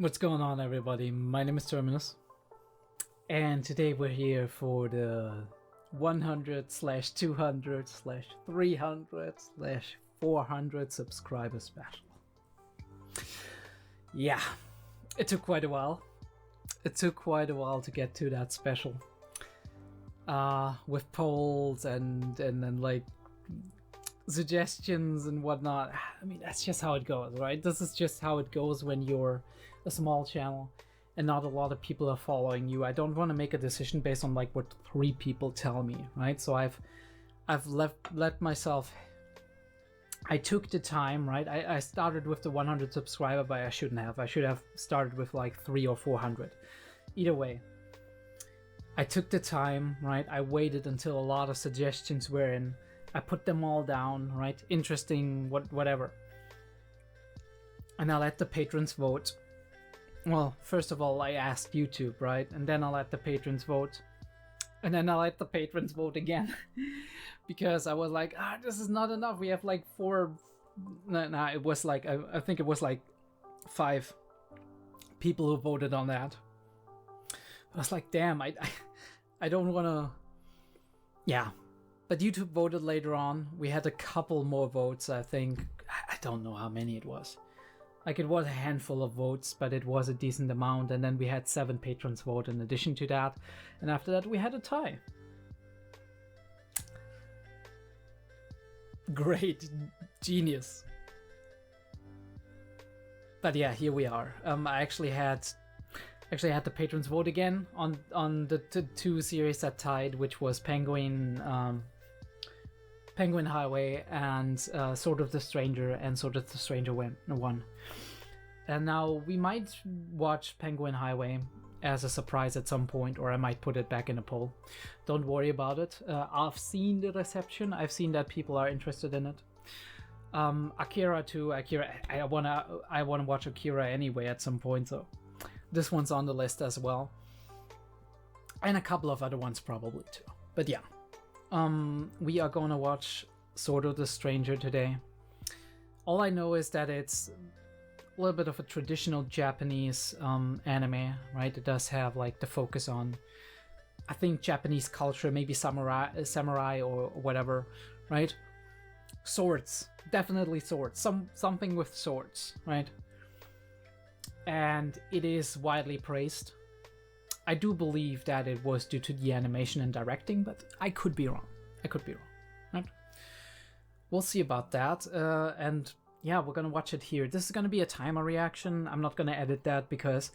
What's going on, everybody? My name is Terminus, and today we're here for the 100/200/300/400 subscriber special. Yeah, it took quite a while. It took quite a while to get to that special. With polls and then like suggestions and whatnot. I mean, that's just how it goes, right? This is just how it goes when you're a small channel and not a lot of people are following you. I don't want to make a decision based on like what 3 people tell me, right? So I've let myself. I took the time, right? I started with the 100 subscriber, but I shouldn't have. I should have started with like 300 or 400. Either way, I took the time, right? I waited until a lot of suggestions were in. I put them all down, right? Interesting, whatever. And I let the patrons vote. Well, first of all, I asked YouTube, right? And then I let the patrons vote. And then I let the patrons vote again. Because I was like, this is not enough. We have like 4... No, it was like, I think it was like 5 people who voted on that. I was like, damn, I don't want to... Yeah. But YouTube voted later on. We had a couple more votes, I think. I don't know how many it was. Like, it was a handful of votes, but it was a decent amount. And then we had 7 patrons vote in addition to that. And after that, we had a tie. Great. Genius. But yeah, here we are. I actually had the patrons vote again on the 2 series that tied, which was Penguin Highway and Sword of the Stranger, and Sword of the Stranger won. And now we might watch Penguin Highway as a surprise at some point, or I might put it back in a poll. Don't worry about it. I've seen the reception. I've seen that people are interested in it. Akira too. I wanna watch Akira anyway at some point, so this one's on the list as well. And a couple of other ones probably too. But yeah. We are gonna watch Sword of the Stranger today. All I know is that it's a little bit of a traditional Japanese anime, right? It does have like the focus on, I think, Japanese culture, maybe samurai or whatever, right? Swords, definitely swords. Something with swords, right? And it is widely praised. I do believe that it was due to the animation and directing, but I could be wrong. Right? We'll see about that. And yeah, we're gonna watch it here. This is gonna be a timer reaction. I'm not gonna edit that because,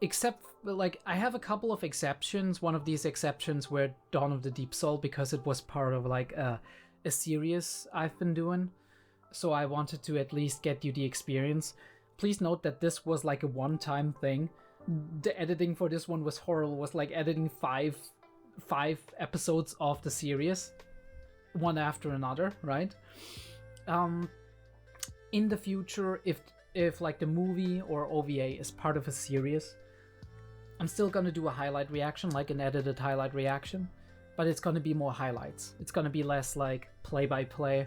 except like I have a couple of exceptions. One of these exceptions were Dawn of the Deep Soul, because it was part of like a series I've been doing. So I wanted to at least get you the experience. Please note that this was like a one-time thing. The editing for this one was horrible. It was like editing five episodes of the series, one after another, right? In the future, if like the movie or OVA is part of a series, I'm still gonna do a highlight reaction, like an edited highlight reaction, but it's gonna be more highlights. It's gonna be less like play-by-play,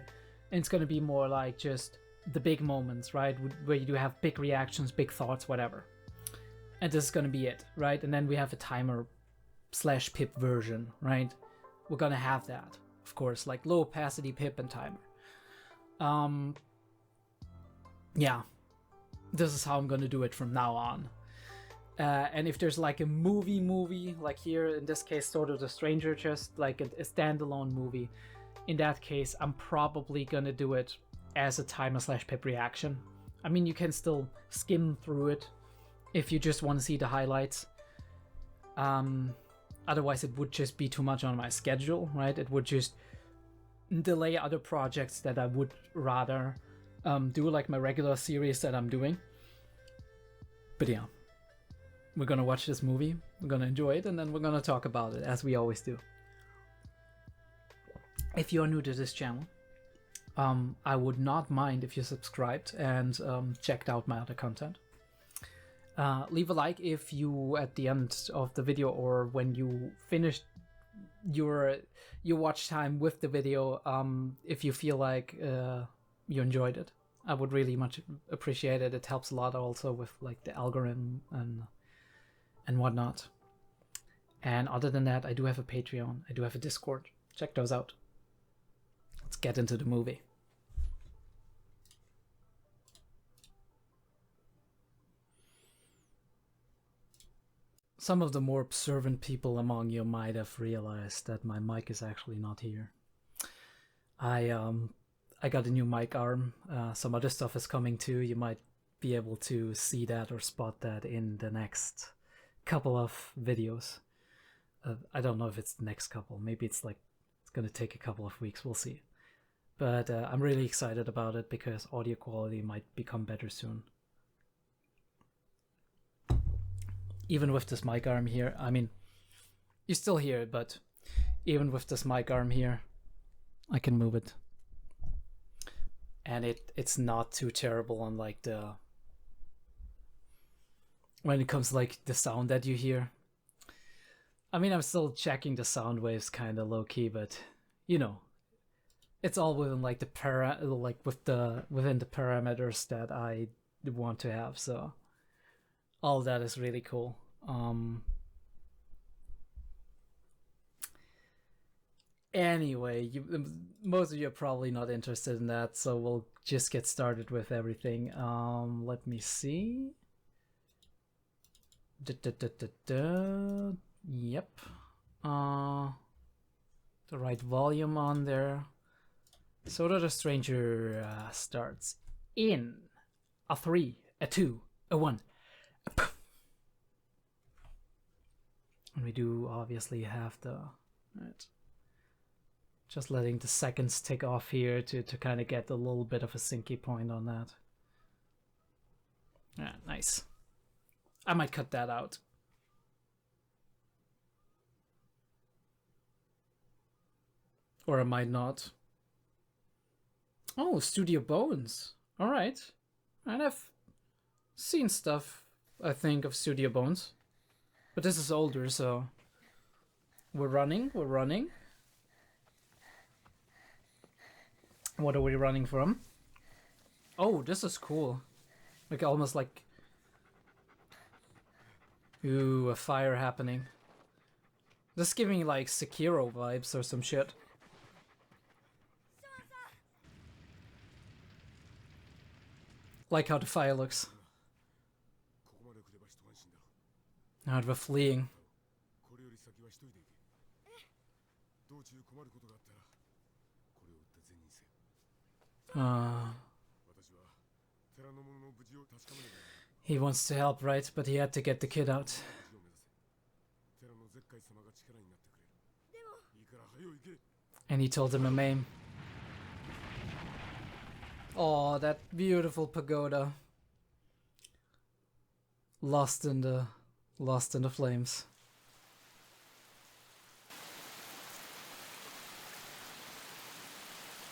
and it's gonna be more like just the big moments, right? Where you do have big reactions, big thoughts, whatever. And this is gonna be it, right? And then we have a timer/pip version, right? We're gonna have that, of course, like low opacity pip and timer. Yeah, this is how I'm gonna do it from now on. And if there's like a movie, like here in this case, Sword of the Stranger, just like a standalone movie, in that case, I'm probably gonna do it as a timer/pip reaction. I mean, you can still skim through it if you just want to see the highlights. Otherwise it would just be too much on my schedule, right? It would just delay other projects that I would rather do, like my regular series that I'm doing. But yeah, we're gonna watch this movie, we're gonna enjoy it, and then we're gonna talk about it, as we always do. If you're new to this channel, I would not mind if you subscribed and checked out my other content. Leave a like if you, at the end of the video or when you finished your watch time with the video, if you feel like you enjoyed it. I would really much appreciate it. It helps a lot also with like the algorithm and whatnot. And other than that, I do have a Patreon. I do have a Discord. Check those out. Let's get into the movie. Some of the more observant people among you might have realized that my mic is actually not here. I got a new mic arm. Some other stuff is coming too. You might be able to see that or spot that in the next couple of videos. I don't know if it's the next couple. Maybe it's gonna take a couple of weeks. We'll see. But I'm really excited about it because audio quality might become better soon. Even with this mic arm here, I mean, you still hear it, but even with this mic arm here, I can move it. And it's not too terrible on like when it comes to like the sound that you hear. I mean, I'm still checking the sound waves kind of low key, but you know, it's all within like the within the parameters that I want to have. So all of that is really cool. Anyway, most of you are probably not interested in that, so we'll just get started with everything. Let me see. Yep. The right volume on there. 𝐸𝐴 starts in a 3, a 2, a 1. And we do obviously have the right. Just letting the seconds tick off here to kind of get a little bit of a syncy point on that. Yeah, nice. I might cut that out. Or I might not. Oh, Studio Bones. Alright. And I've seen stuff, I think, of Studio Bones. But this is older, so... We're running. What are we running from? Oh, this is cool. Like, almost like... Ooh, a fire happening. This is giving me, like, Sekiro vibes or some shit. Like how the fire looks. Now we're fleeing. He wants to help, right? But he had to get the kid out. And he told him a name. Oh, that beautiful pagoda. Lost in the flames.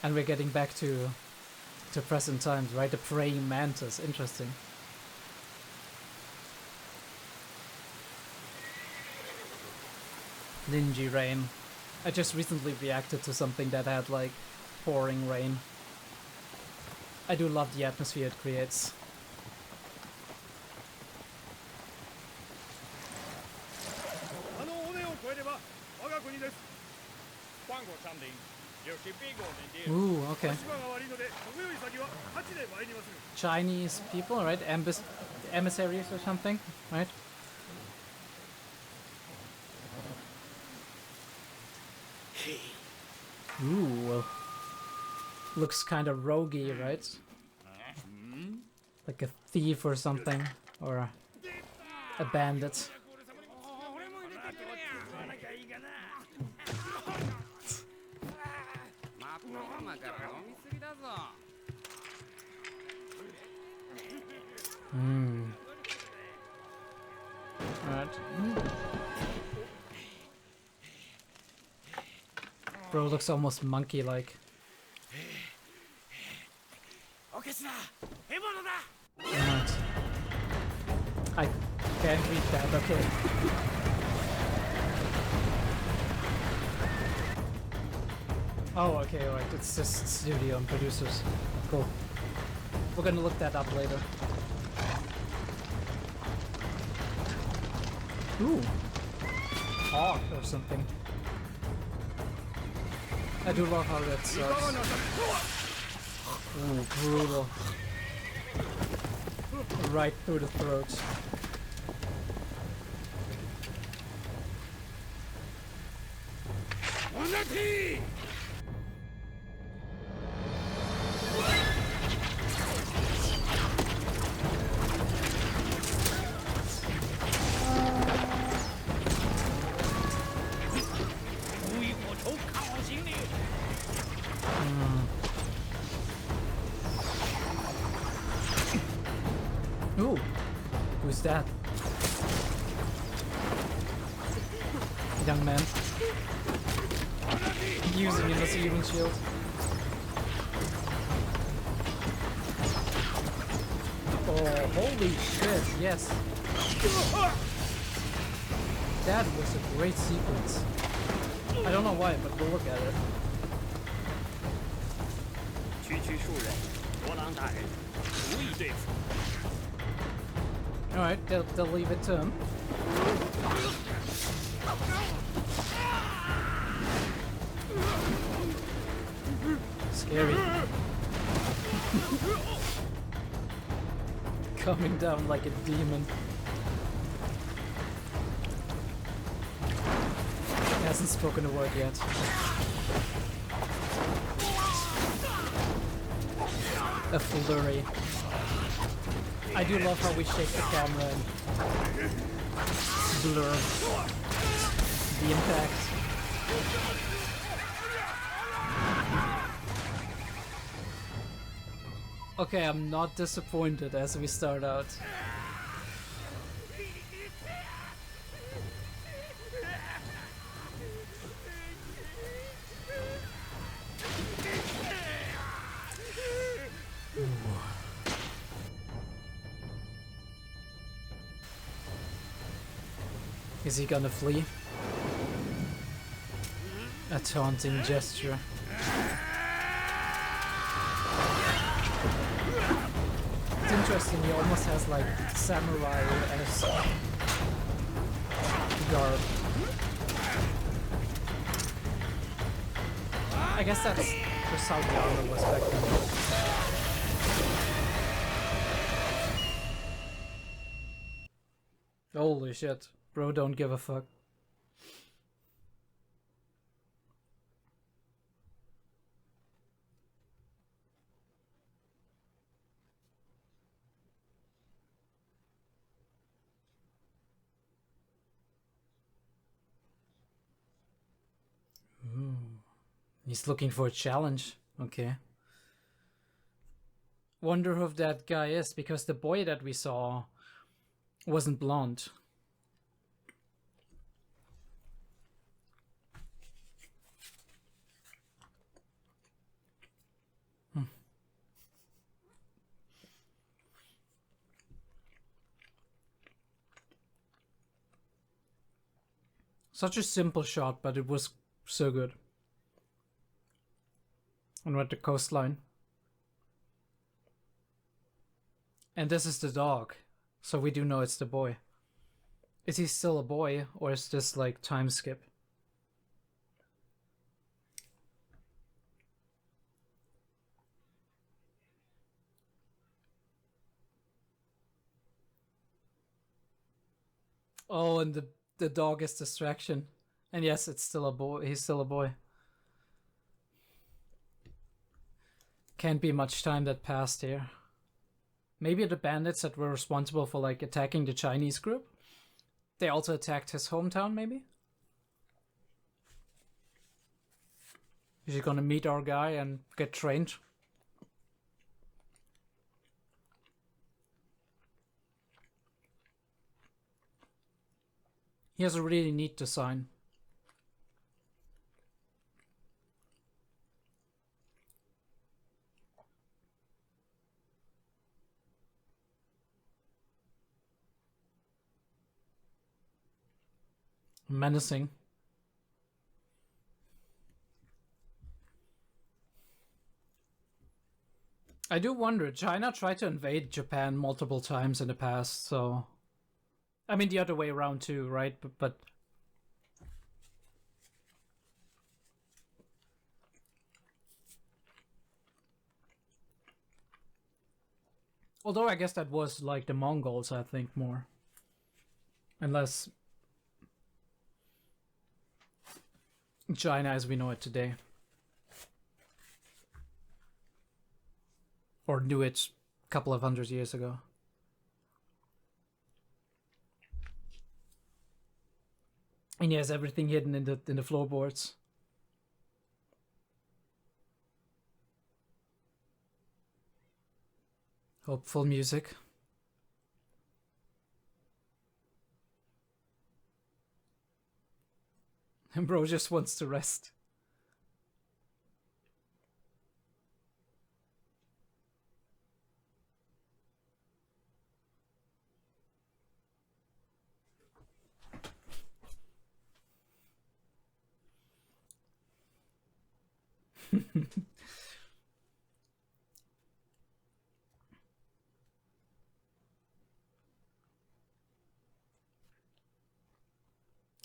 And we're getting back to present times, right? The praying mantis, interesting. Ninja rain. I just recently reacted to something that had like pouring rain. I do love the atmosphere it creates. Ooh, okay. Chinese people, right? Emissaries or something, right? Ooh, well, looks kind of roguey, right? Like a thief or something, or a bandit. Alright. Bro looks almost monkey-like. Right. I can't read that, okay. Oh, okay, right. It's just studio and producers. Cool. We're gonna look that up later. Ooh. Hawk or something. I do love how that starts. Ooh, brutal. Right through the throat. Ooh, who's that? Young man. Using it as a human shield. Oh, holy shit, yes. That was a great sequence. I don't know why, but we'll look at it. Alright, they'll leave it to him. Scary. Coming down like a demon. He hasn't spoken a word yet. A flurry. I do love how we shake the camera and blur the impact. Okay, I'm not disappointed as we start out. Is he gonna flee? A taunting gesture. It's interesting, he almost has like samurai as garb. I guess that's just how the armor was back then. Holy shit. Bro, don't give a fuck. Ooh. He's looking for a challenge. Okay. Wonder who that guy is, because the boy that we saw wasn't blonde. Such a simple shot, but it was so good. And we're at the coastline. And this is the dog, so we do know it's the boy. Is he still a boy, or is this like time skip? Oh, and the dog is distraction. And yes, it's still a boy. He's still a boy. Can't be much time that passed here. Maybe the bandits that were responsible for like attacking the Chinese group, they also attacked his hometown, maybe? Is he gonna meet our guy and get trained? He has a really neat design. Menacing. I do wonder, China tried to invade Japan multiple times in the past, so... I mean, the other way around too, right? But although I guess that was like the Mongols, I think, more. Unless China as we know it today. Or knew it a couple of 100 years ago. And he has everything hidden in the floorboards. Hopeful music. And bro just wants to rest.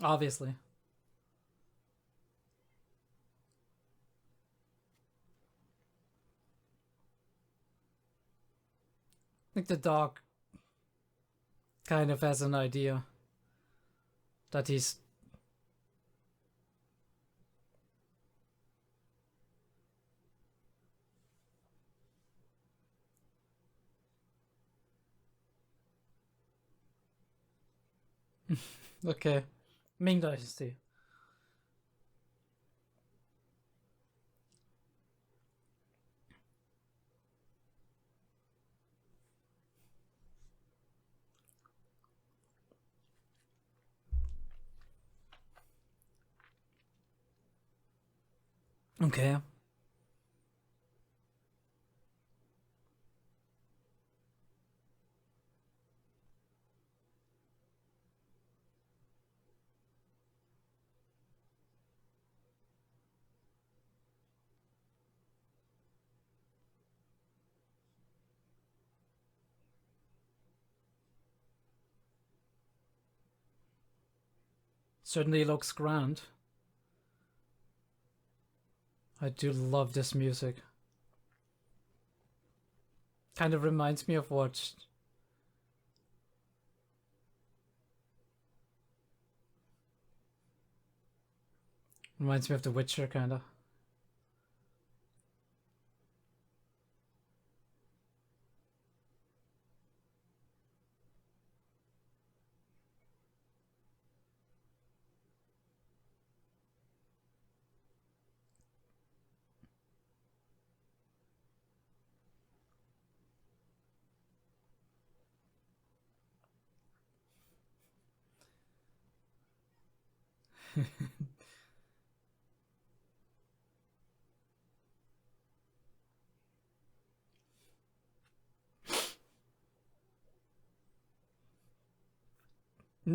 Obviously. I think the dog kind of has an idea that he's... Okay. Ming Dynasty. Okay. Certainly looks grand. I do love this music. Kind of reminds me of what... Reminds me of The Witcher, kinda.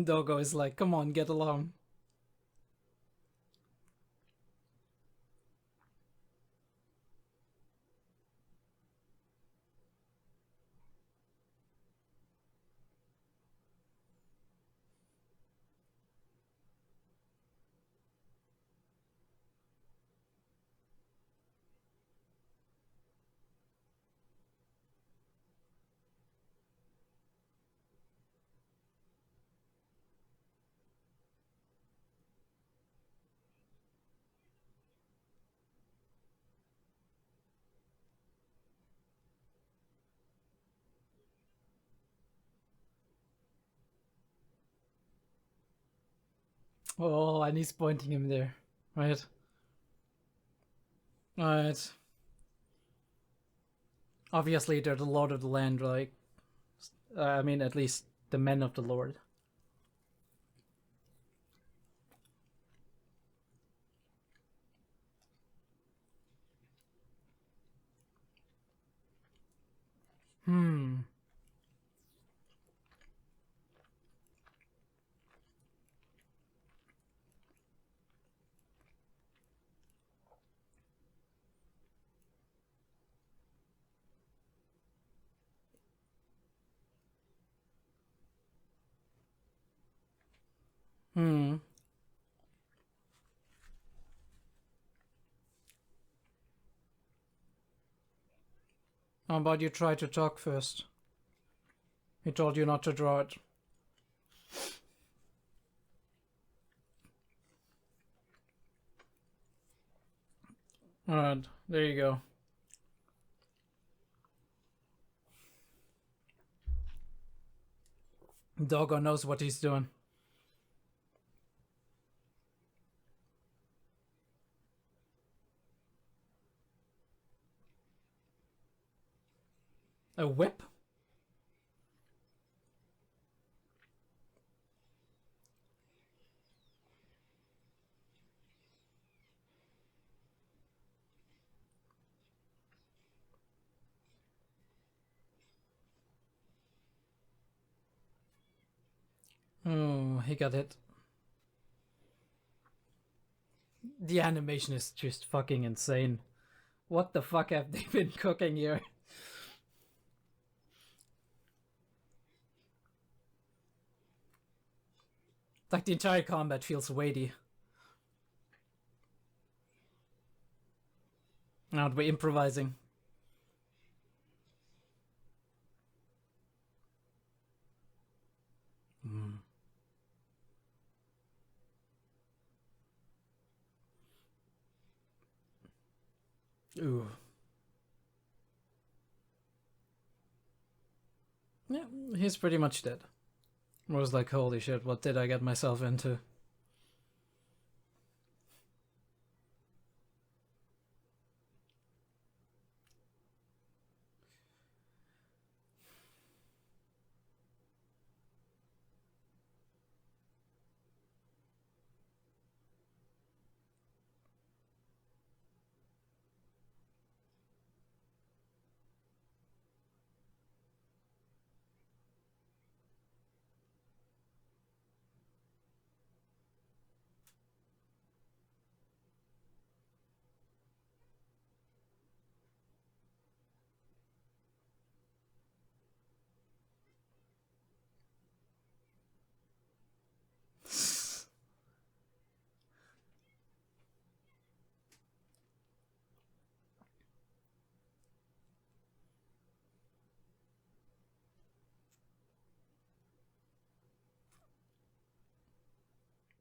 Doggo is like, come on, get along. Oh, and he's pointing him there. Right. Alright. Obviously, they're the Lord of the Land, right? I mean, at least the men of the Lord. Hmm. How about you try to talk first? He told you not to draw it. Alright, there you go. Doggo knows what he's doing. A whip? Oh, he got hit. The animation is just fucking insane. What the fuck have they been cooking here? Like the entire combat feels weighty. Aren't we improvising? Ooh. Yeah, he's pretty much dead. I was like, holy shit, what did I get myself into?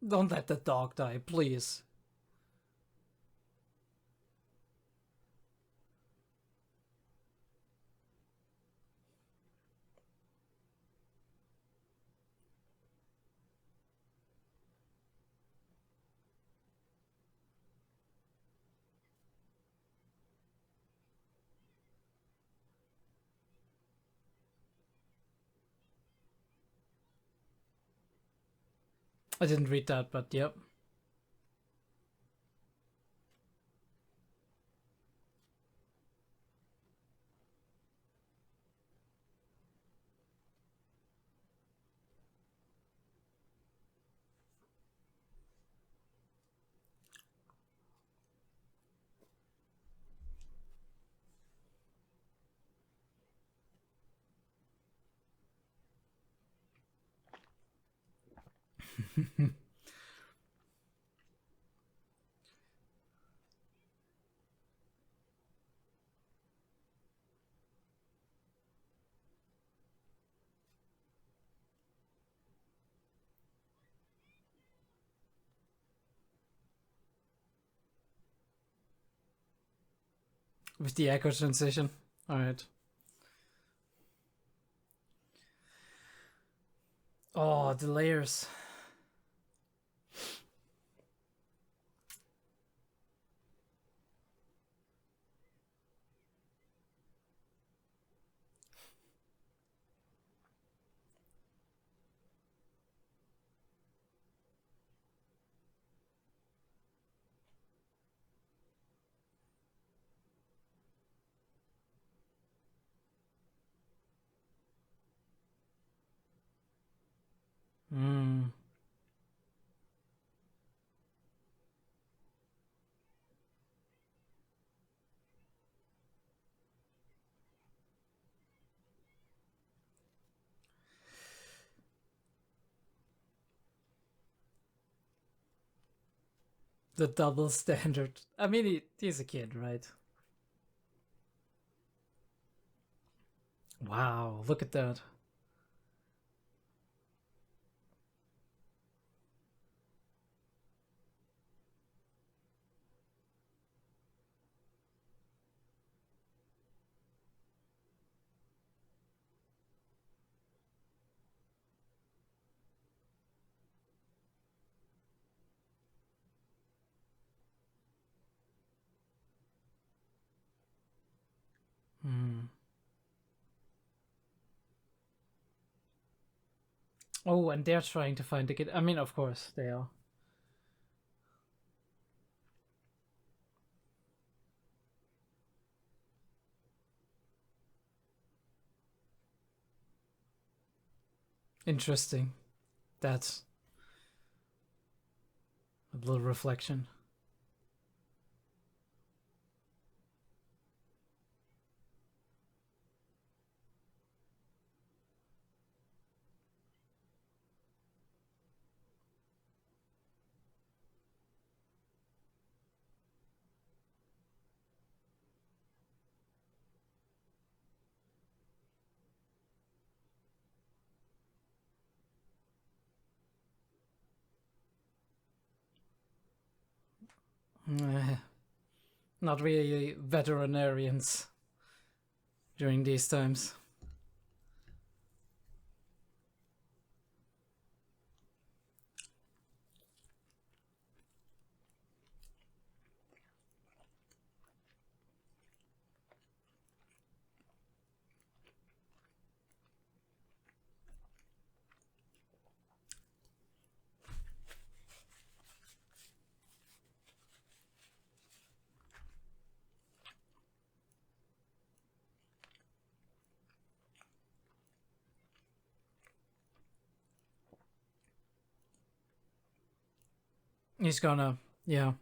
Don't let the dog die, please. I didn't read that, but yep. With the echo transition. Alright. Oh, the layers. Hmm. The double standard. I mean, he's a kid, right? Wow, look at that. Oh, and they're trying to find the kid. I mean, of course, they are. Interesting. That's a little reflection. Not really veterinarians during these times. He's gonna, yeah.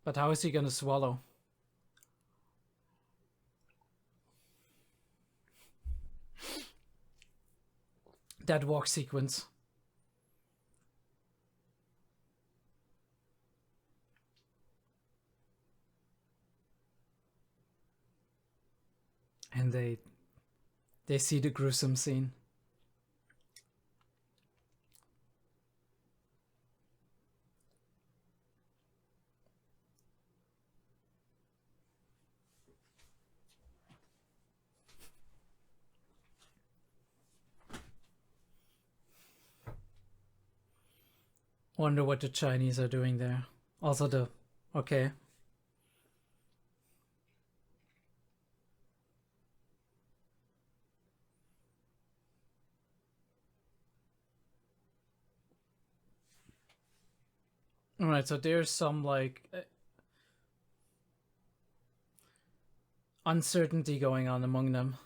But how is he gonna swallow? That walk sequence. And they see the gruesome scene. Wonder what the Chinese are doing there. Also the... okay. Alright, so there's some, like... uncertainty going on among them.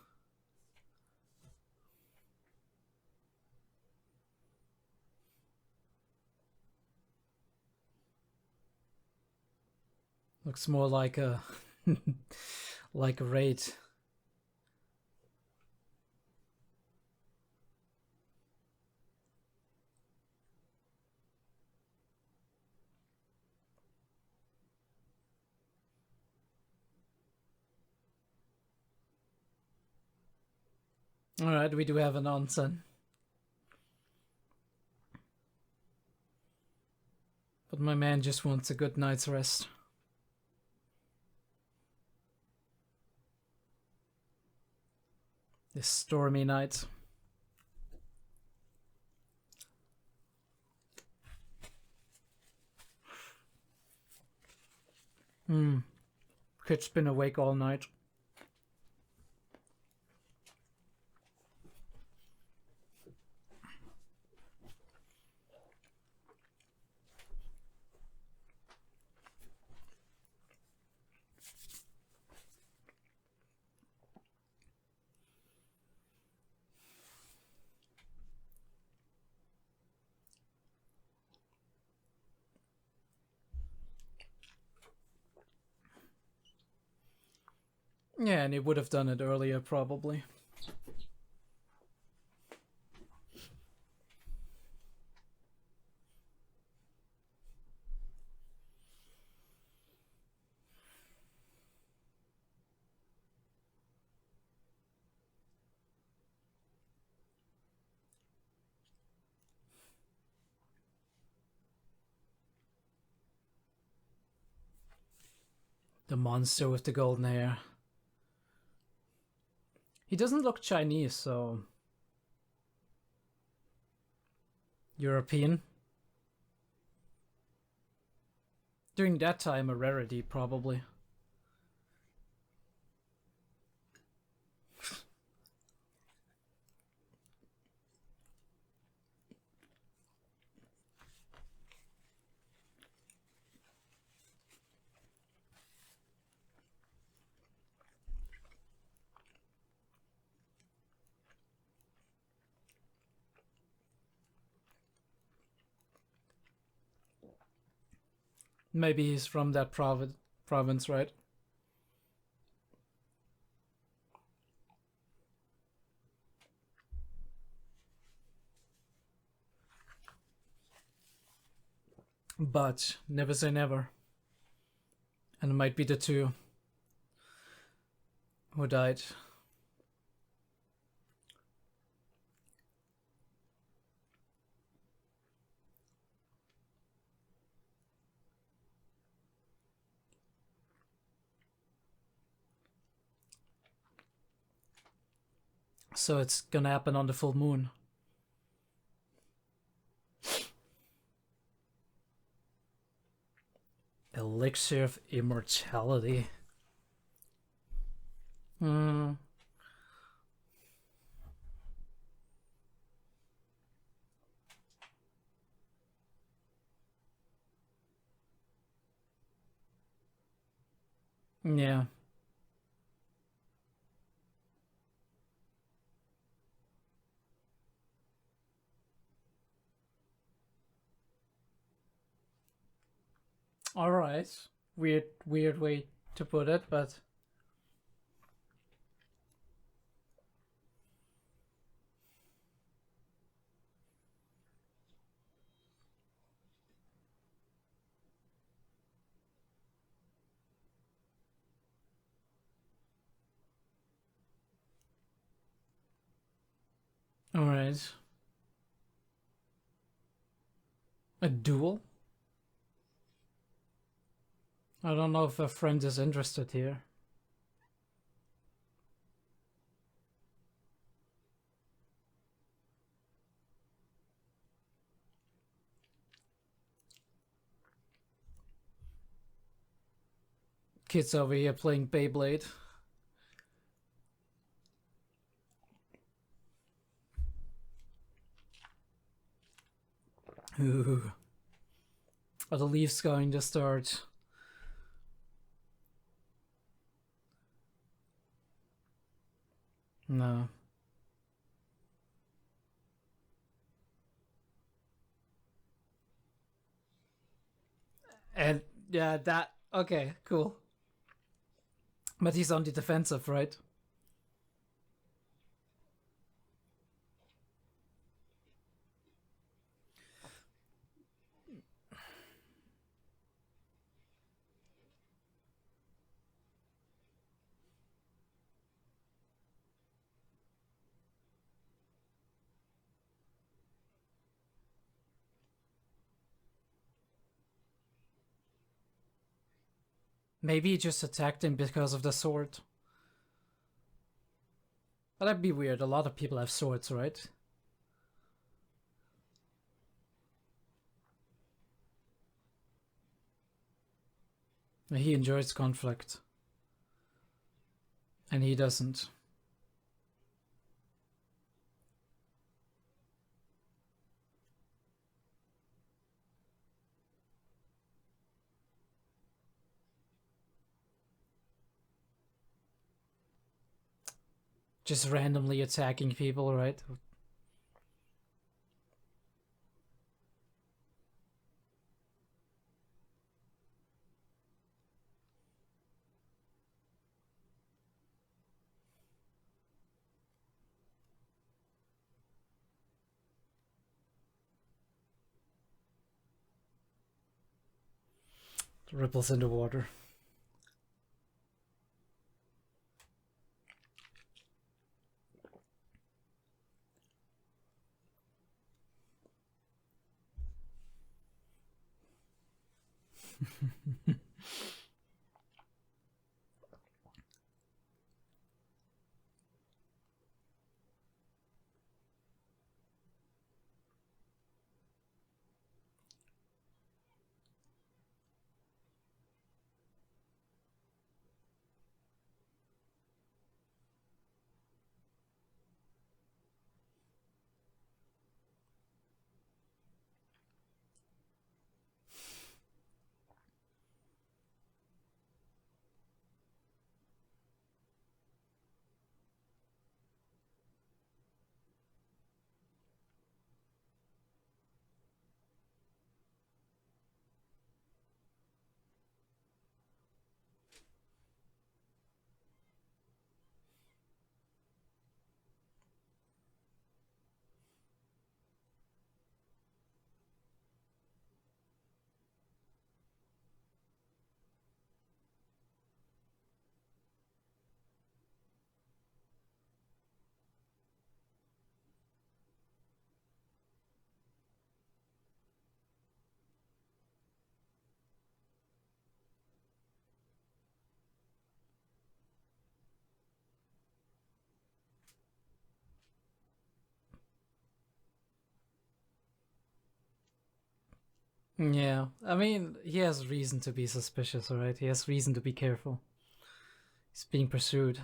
Looks more like a like a raid. Alright, we do have an onsen. But my man just wants a good night's rest. This stormy night. Kid's been awake all night. Yeah, and he would have done it earlier, probably. The monster with the golden hair. He doesn't look Chinese, so... European. During that time, a rarity, probably. Maybe he's from that province, right? But never say never. And it might be the two who died. So it's gonna happen on the full moon. Elixir of immortality. Yeah. All right. Weird way to put it, but all right. A duel? I don't know if a friend is interested here. Kids over here playing Beyblade. Ooh. Are the leaves going to start? No. And yeah, that okay, cool. But he's on the defensive, right? Maybe he just attacked him because of the sword. But that'd be weird. A lot of people have swords, right? He enjoys conflict. And he doesn't. Just randomly attacking people, right? Ripples in the water. Yeah, I mean, he has reason to be suspicious, right? He has reason to be careful. He's being pursued.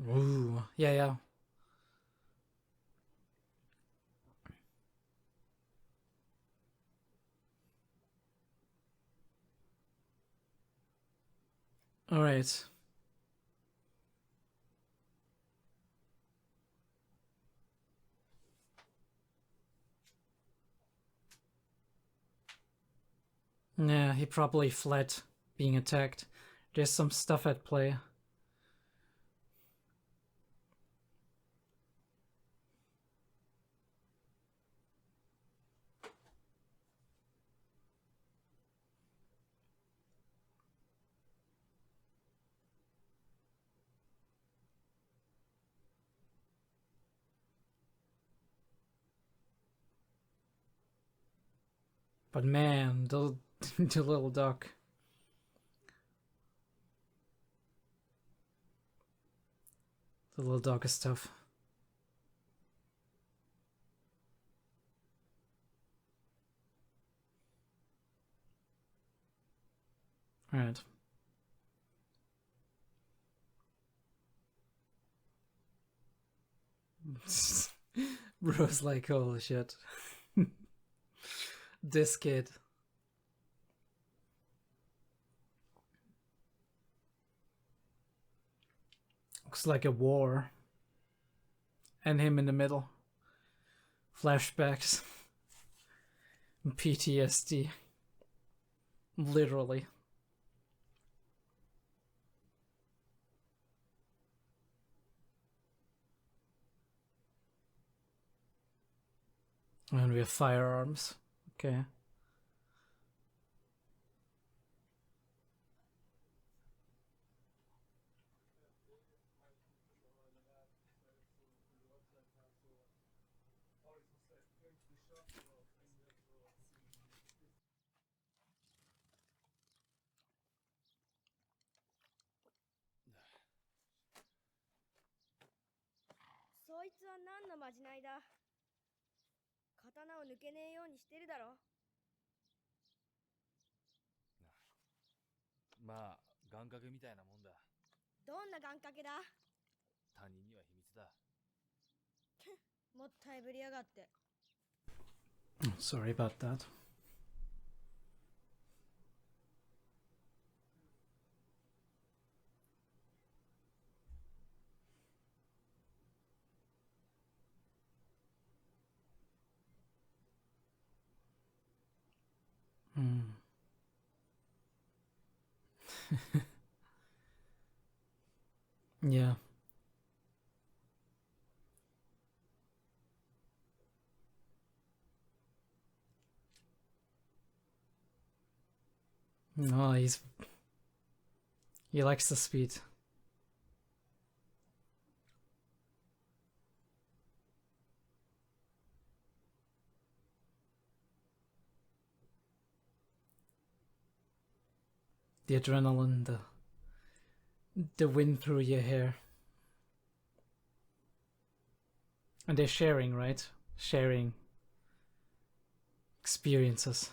Ooh, yeah, yeah. All right. Yeah, he probably fled being attacked. There's some stuff at play. But man, the the little duck. The little dog is tough. Alright. Bro's like, holy shit. This kid. Looks like a war. And him in the middle. Flashbacks. PTSD. Literally. And we have firearms. Okay. Sorry about that. Yeah. Oh, he likes the speed. The adrenaline, the wind through your hair. And they're sharing, right? Sharing experiences.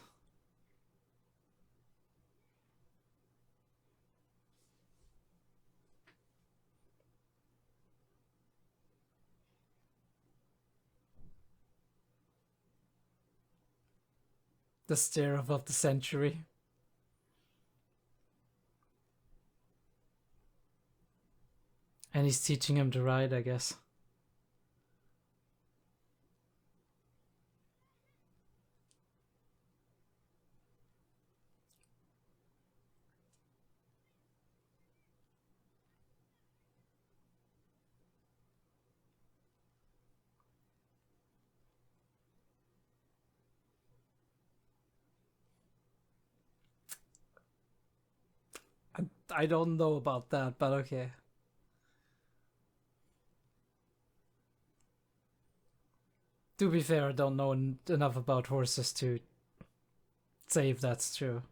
The stare of the century. And he's teaching him to ride, I guess. I don't know about that, but okay. To be fair, I don't know enough about horses to say if that's true.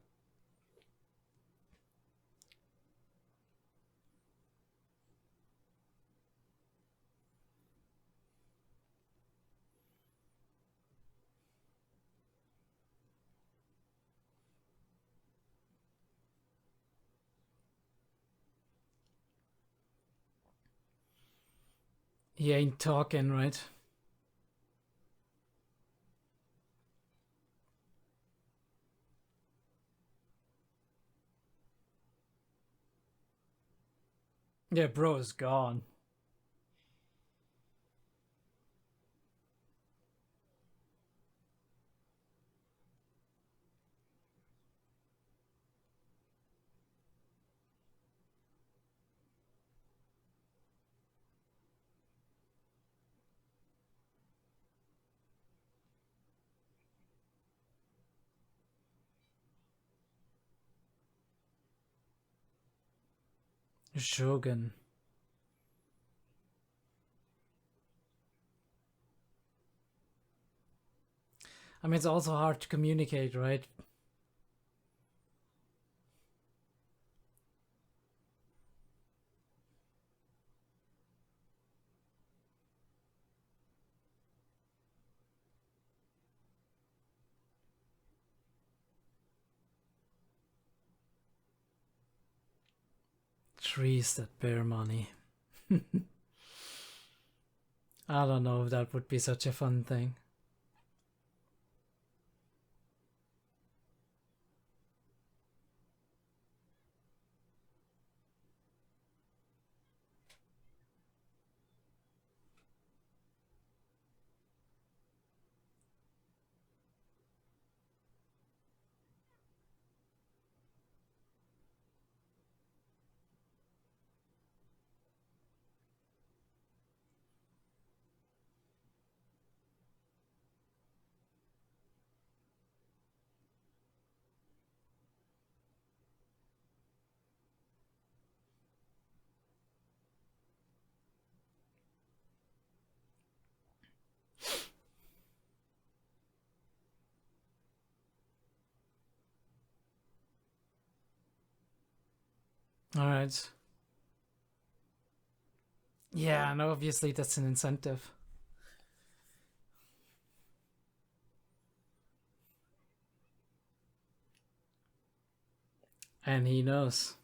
He ain't talking, right? Yeah, bro is gone. Shogun. I mean, it's also hard to communicate, right? Trees that bear money. I don't know if that would be such a fun thing. Alright. Yeah, and obviously that's an incentive. And he knows.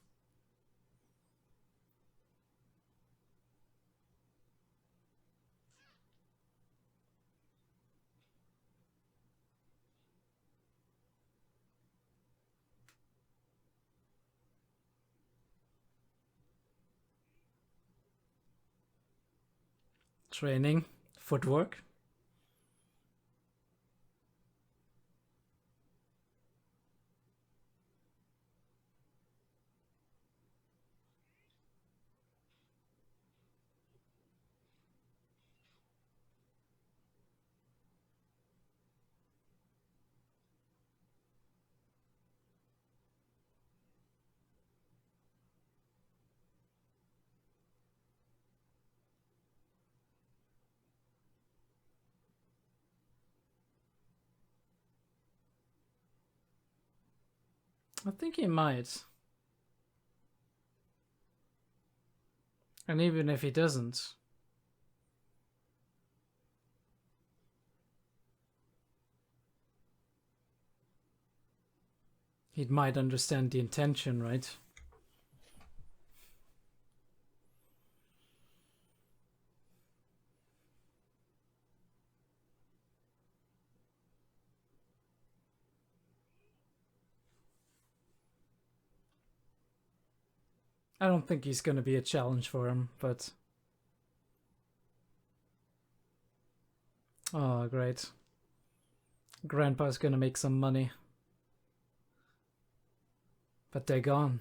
Training, footwork. I think he might. And even if he doesn't, he might understand the intention, right? I don't think he's gonna be a challenge for him, but... Oh, great. Grandpa's gonna make some money. But they're gone.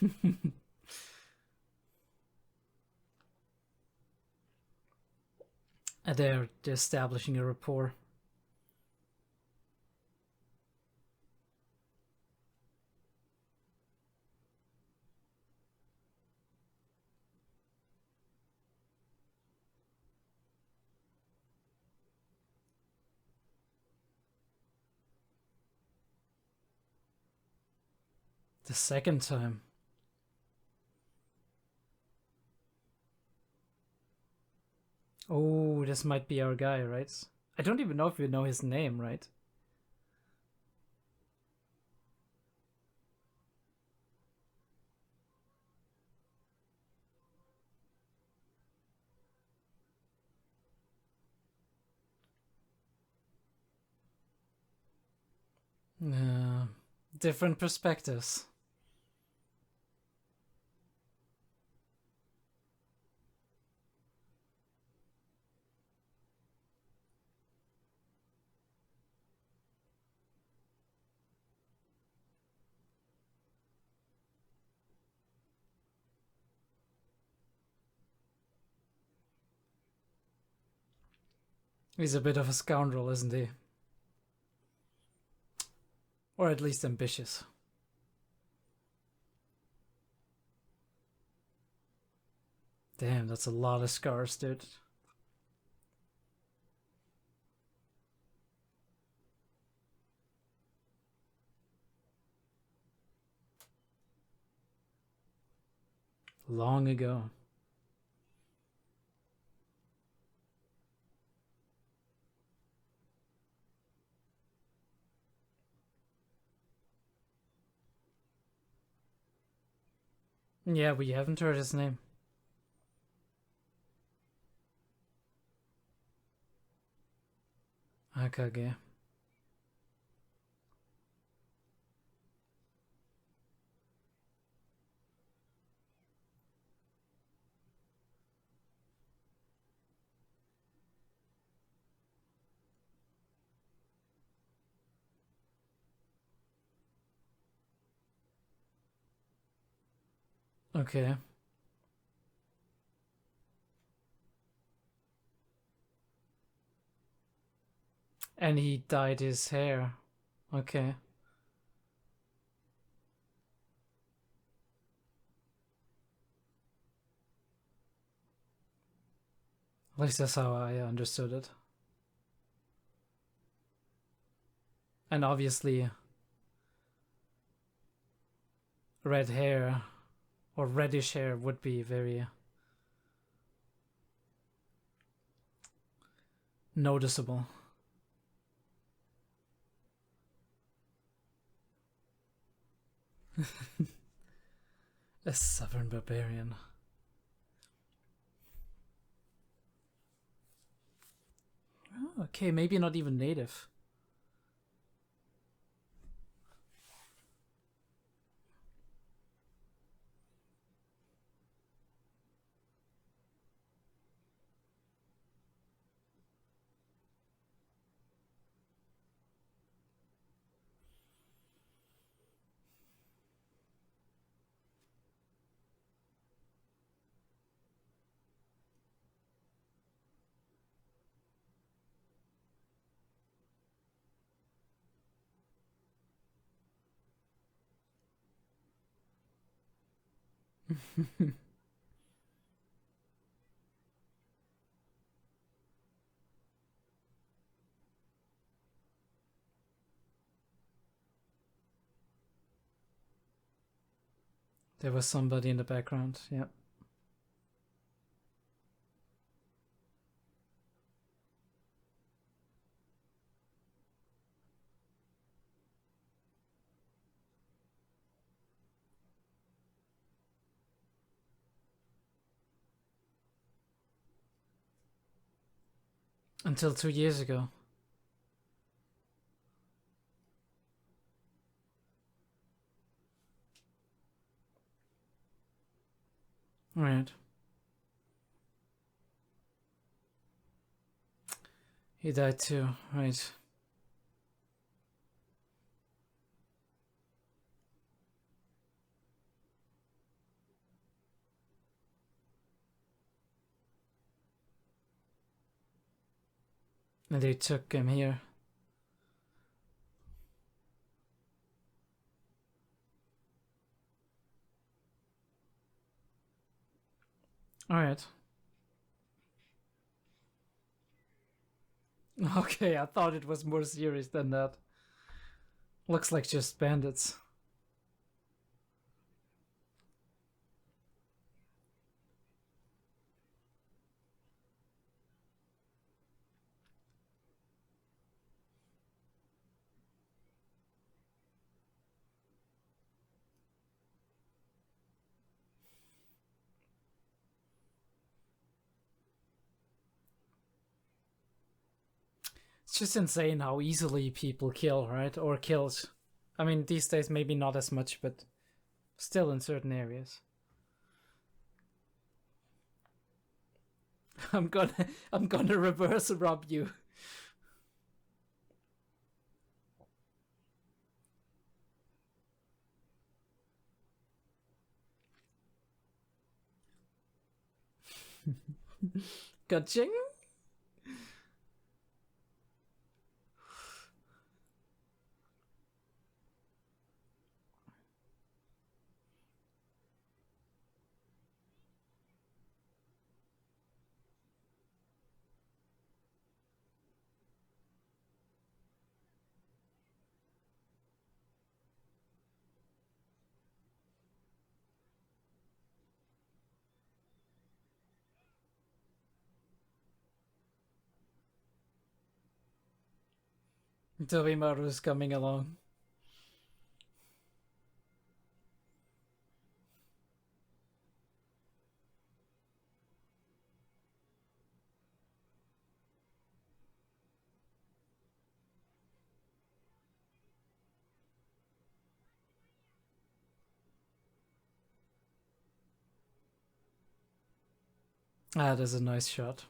And they're establishing a rapport. The second time. Oh, this might be our guy, right? I don't even know if we know his name, right? Different perspectives. He's a bit of a scoundrel, isn't he? Or at least ambitious. Damn, that's a lot of scars, dude. Long ago. Yeah, we haven't heard his name. 𝐿𝐴𝐏𝐲𝐬. Okay. And he dyed his hair. Okay. At least that's how I understood it. And obviously, red hair or reddish hair would be very noticeable. A southern barbarian. Oh, okay, maybe not even native. There was somebody in the background, yeah. Until 2 years ago. Right. He died too, right. And they took him here. Alright. Okay, I thought it was more serious than that. Looks like just bandits. It's just insane how easily people kill, right? Or kills. I mean, these days maybe not as much, but still in certain areas. I'm gonna reverse rub you. Ka-ching? 𝐏𝐢𝐏𝐿𝐴 coming along. Ah, that's a nice shot.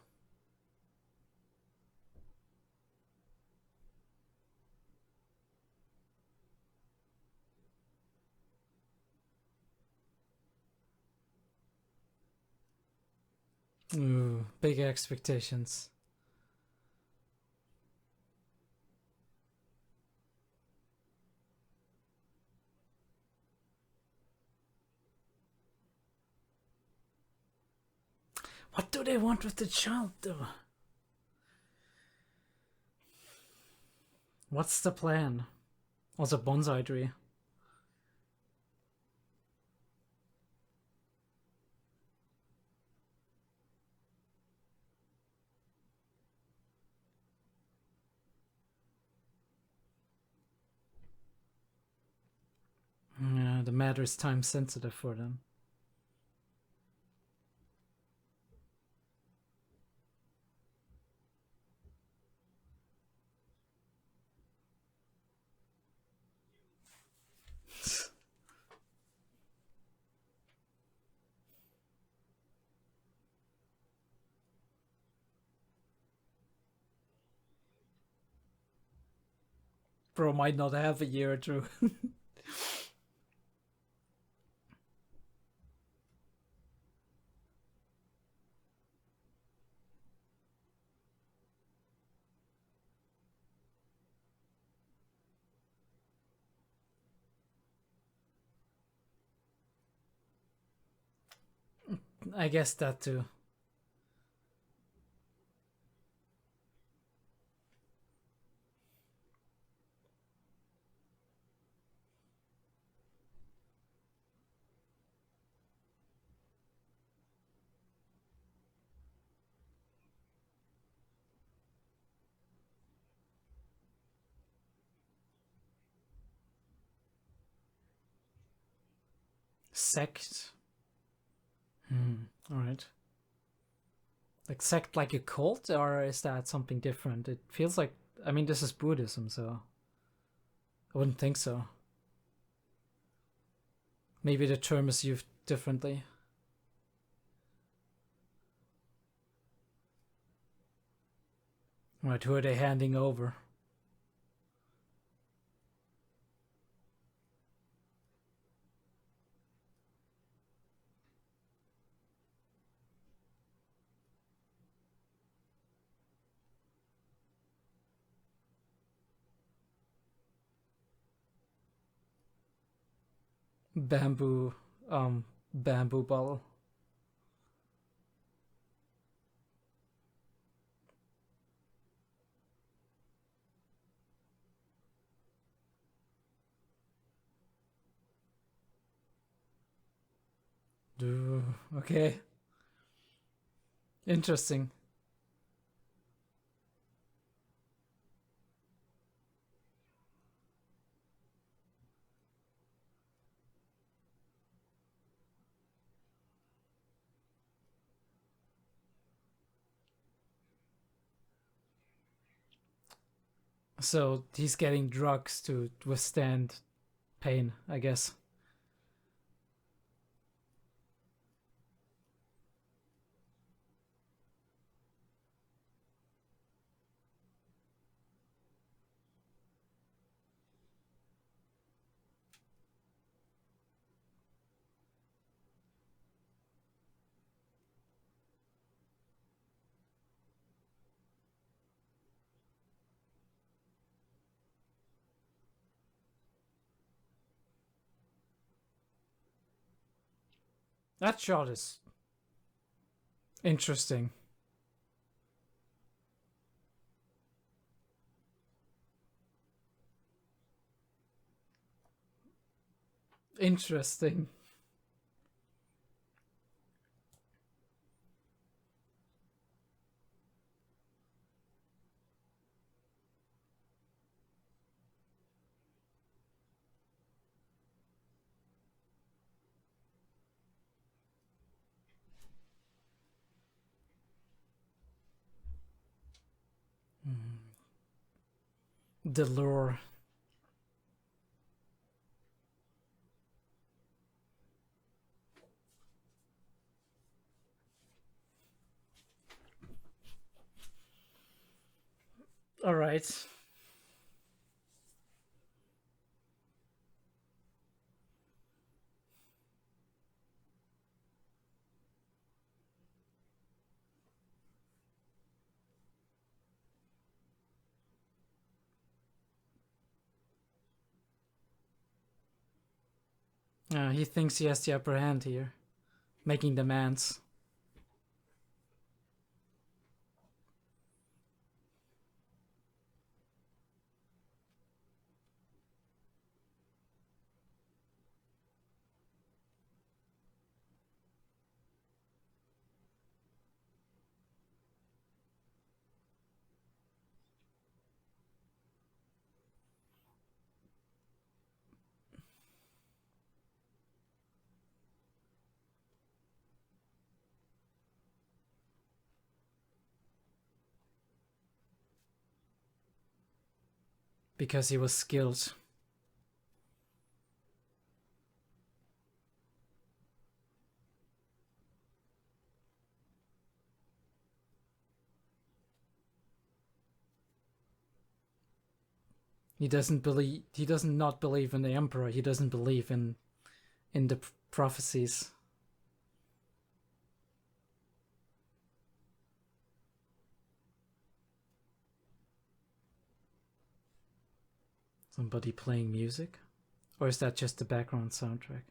Ooh, big expectations. What do they want with the child, though? What's the plan? Also, bonsai tree. Yeah, the matter is time sensitive for them. Bro might not have a year or two. I guess that too. Sect. Alright. Like sect like a cult, or is that something different? It feels like, I mean, this is Buddhism, so I wouldn't think so. Maybe the term is used differently. Right, who are they handing over? bamboo, bamboo bottle. Okay. Interesting. So he's getting drugs to withstand pain, I guess. That shot is interesting. Interesting. The lure. All right. He thinks he has the upper hand here, making demands. Because he was skilled. He does not believe in the emperor. He doesn't believe in the prophecies. Somebody playing music? Or is that just the background soundtrack?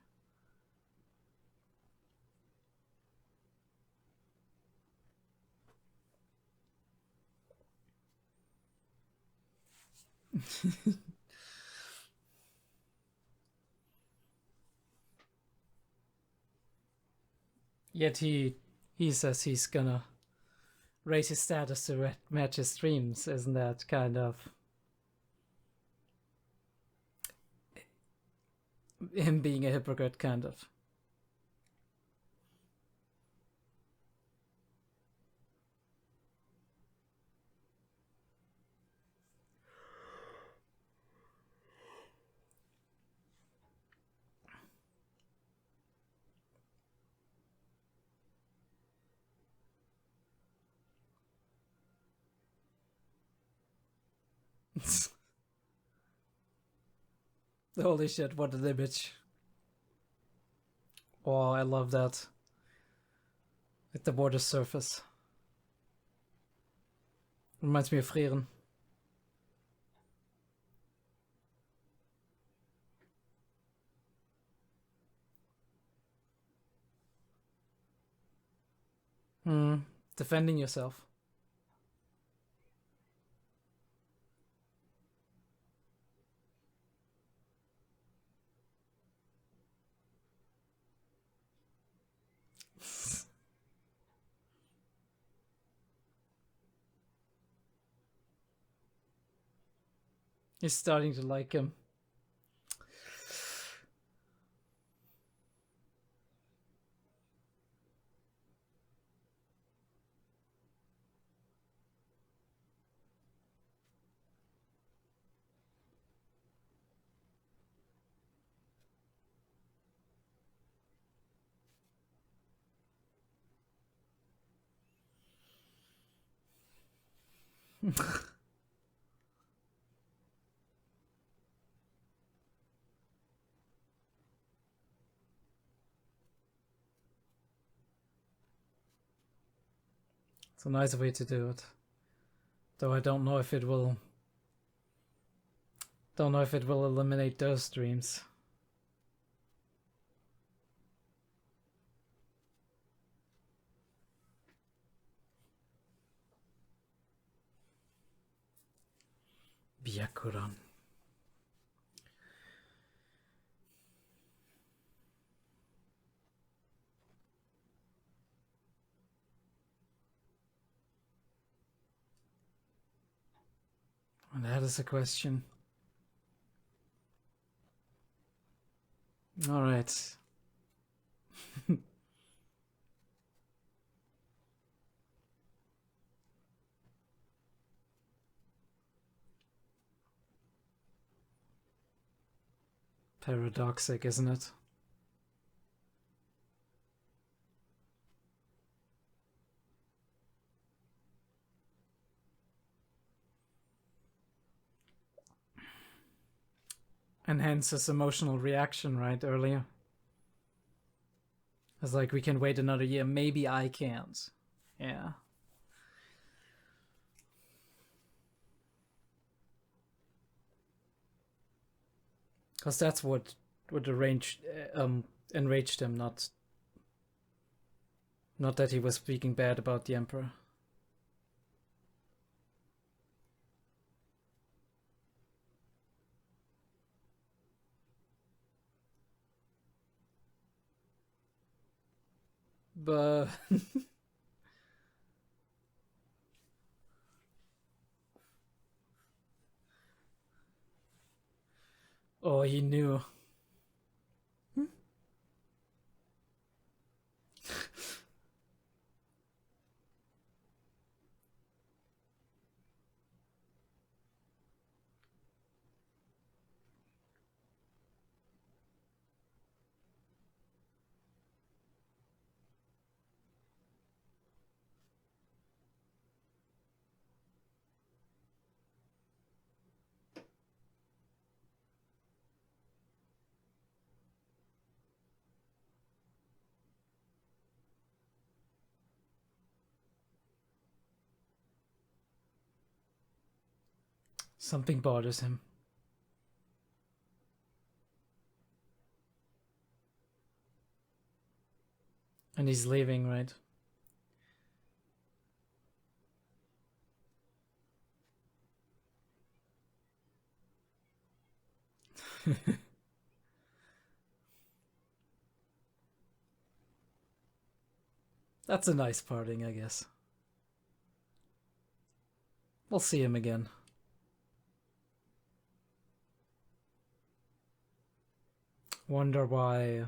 Yet he says he's gonna raise his status to match his streams. Isn't that kind of him being a hypocrite, kind of? Holy shit, what an image. Oh, I love that. At the water surface. Reminds me of Frieren. Defending yourself. He's starting to like him. It's a nice way to do it. Though I don't know if it will... Don't know if it will eliminate those streams. Byakuran. And that is a question. All right. Paradoxic, isn't it? And hence his emotional reaction, right, earlier. It's like, we can wait another year. Maybe I can't. Yeah. Because that's what enraged him, not that he was speaking bad about the Emperor. But oh, he knew. Something bothers him. And he's leaving, right? That's a nice parting, I guess. We'll see him again. Wonder why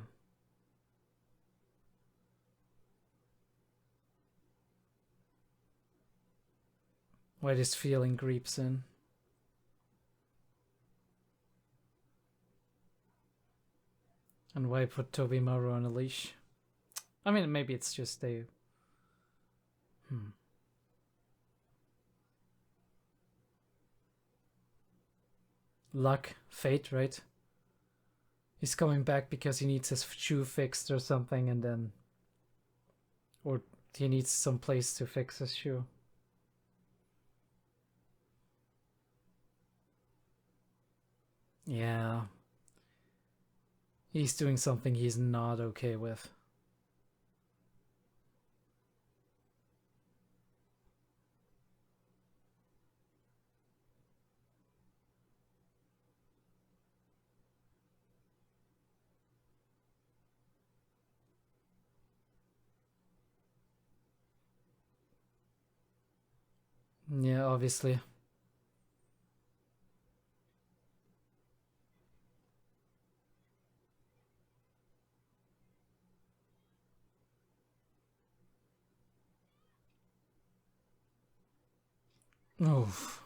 this feeling creeps in. And why put 𝐸𝐴𝐺 on a leash? I mean, maybe it's just a... Luck, fate, right? He's coming back because he needs his shoe fixed or something, and then... Or he needs some place to fix his shoe. Yeah. He's doing something he's not okay with. Yeah, obviously. Oof.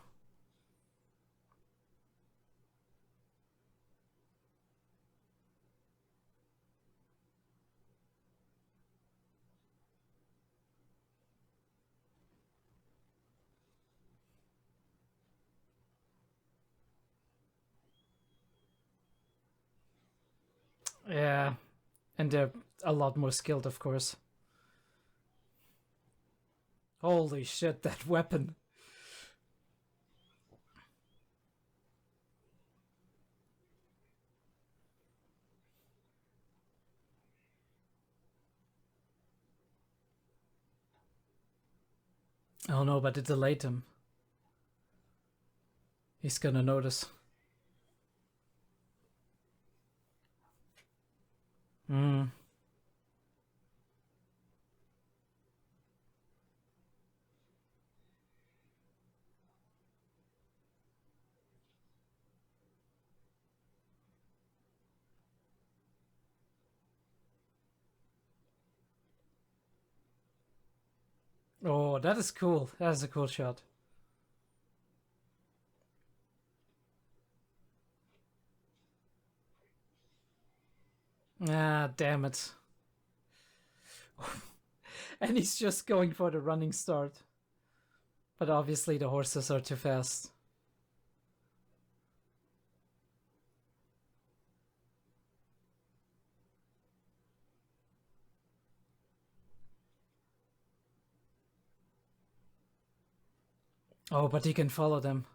Yeah, and they're a lot more skilled, of course. Holy shit, that weapon. Oh no, but it delayed him. He's gonna notice. Hmm. Oh, that is cool. That is a cool shot. Ah, damn it. And he's just going for the running start. But obviously the horses are too fast. Oh, but he can follow them.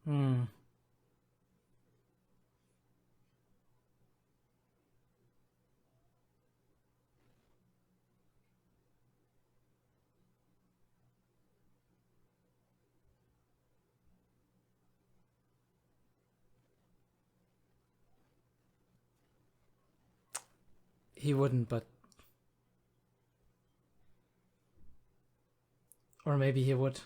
Hmm. He wouldn't, but... Or maybe he would.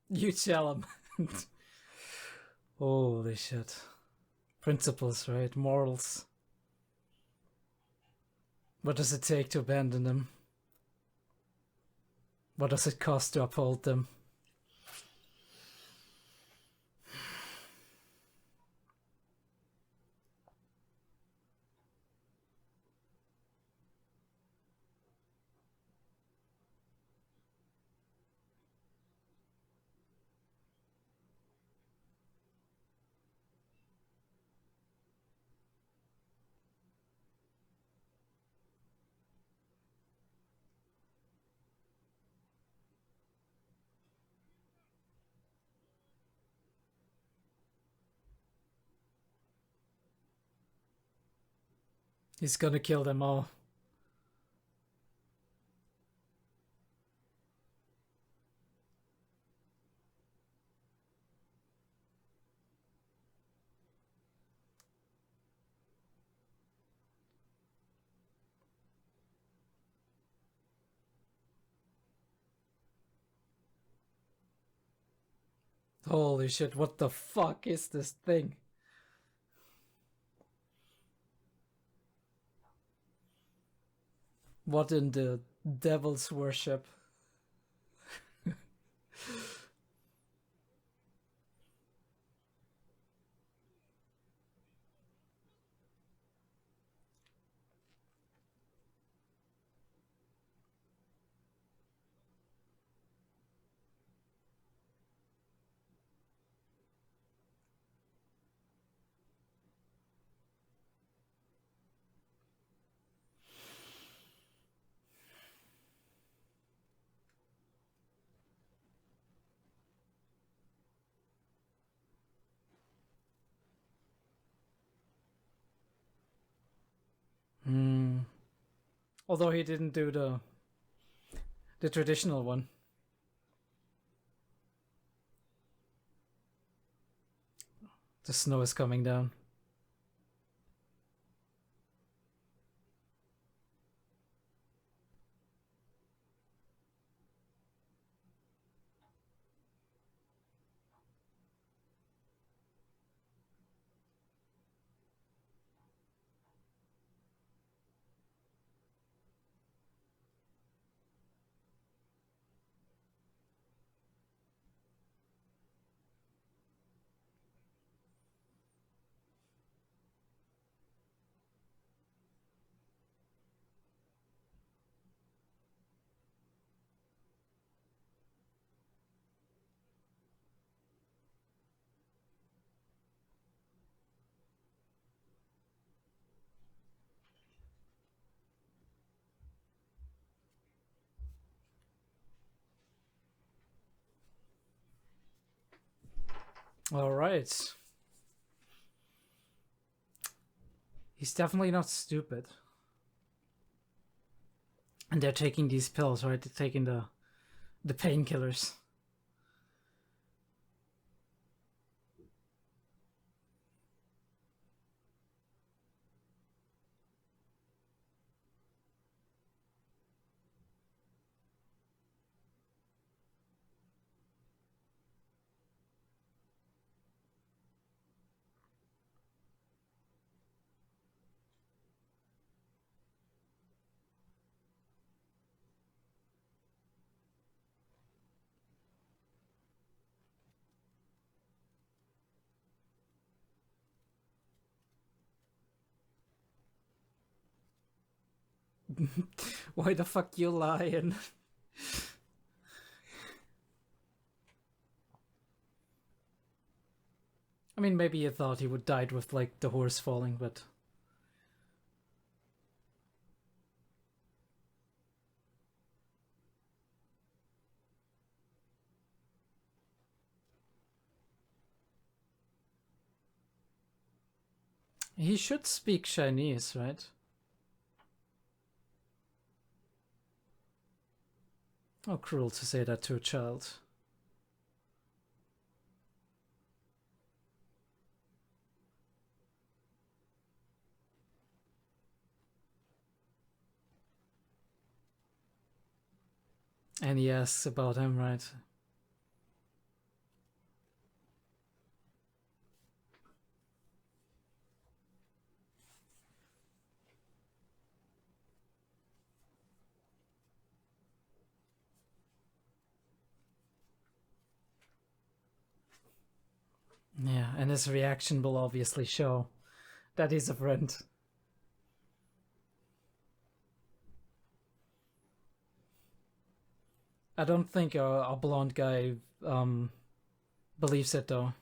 You tell him. Holy shit. Principles, right? Morals. What does it take to abandon them? What does it cost to uphold them? He's gonna kill them all. Holy shit, what the fuck is this thing? What in the devil's worship? Although he didn't do the traditional one. The snow is coming down. All right. He's definitely not stupid. And they're taking these pills, right? They're taking the painkillers. Why the fuck you lying? I mean, maybe you thought he would died with, like, the horse falling, but... He should speak Chinese, right? How cruel to say that to a child. And he asks about him, right? Yeah, and his reaction will obviously show that he's a friend. I don't think a blonde guy believes it, though.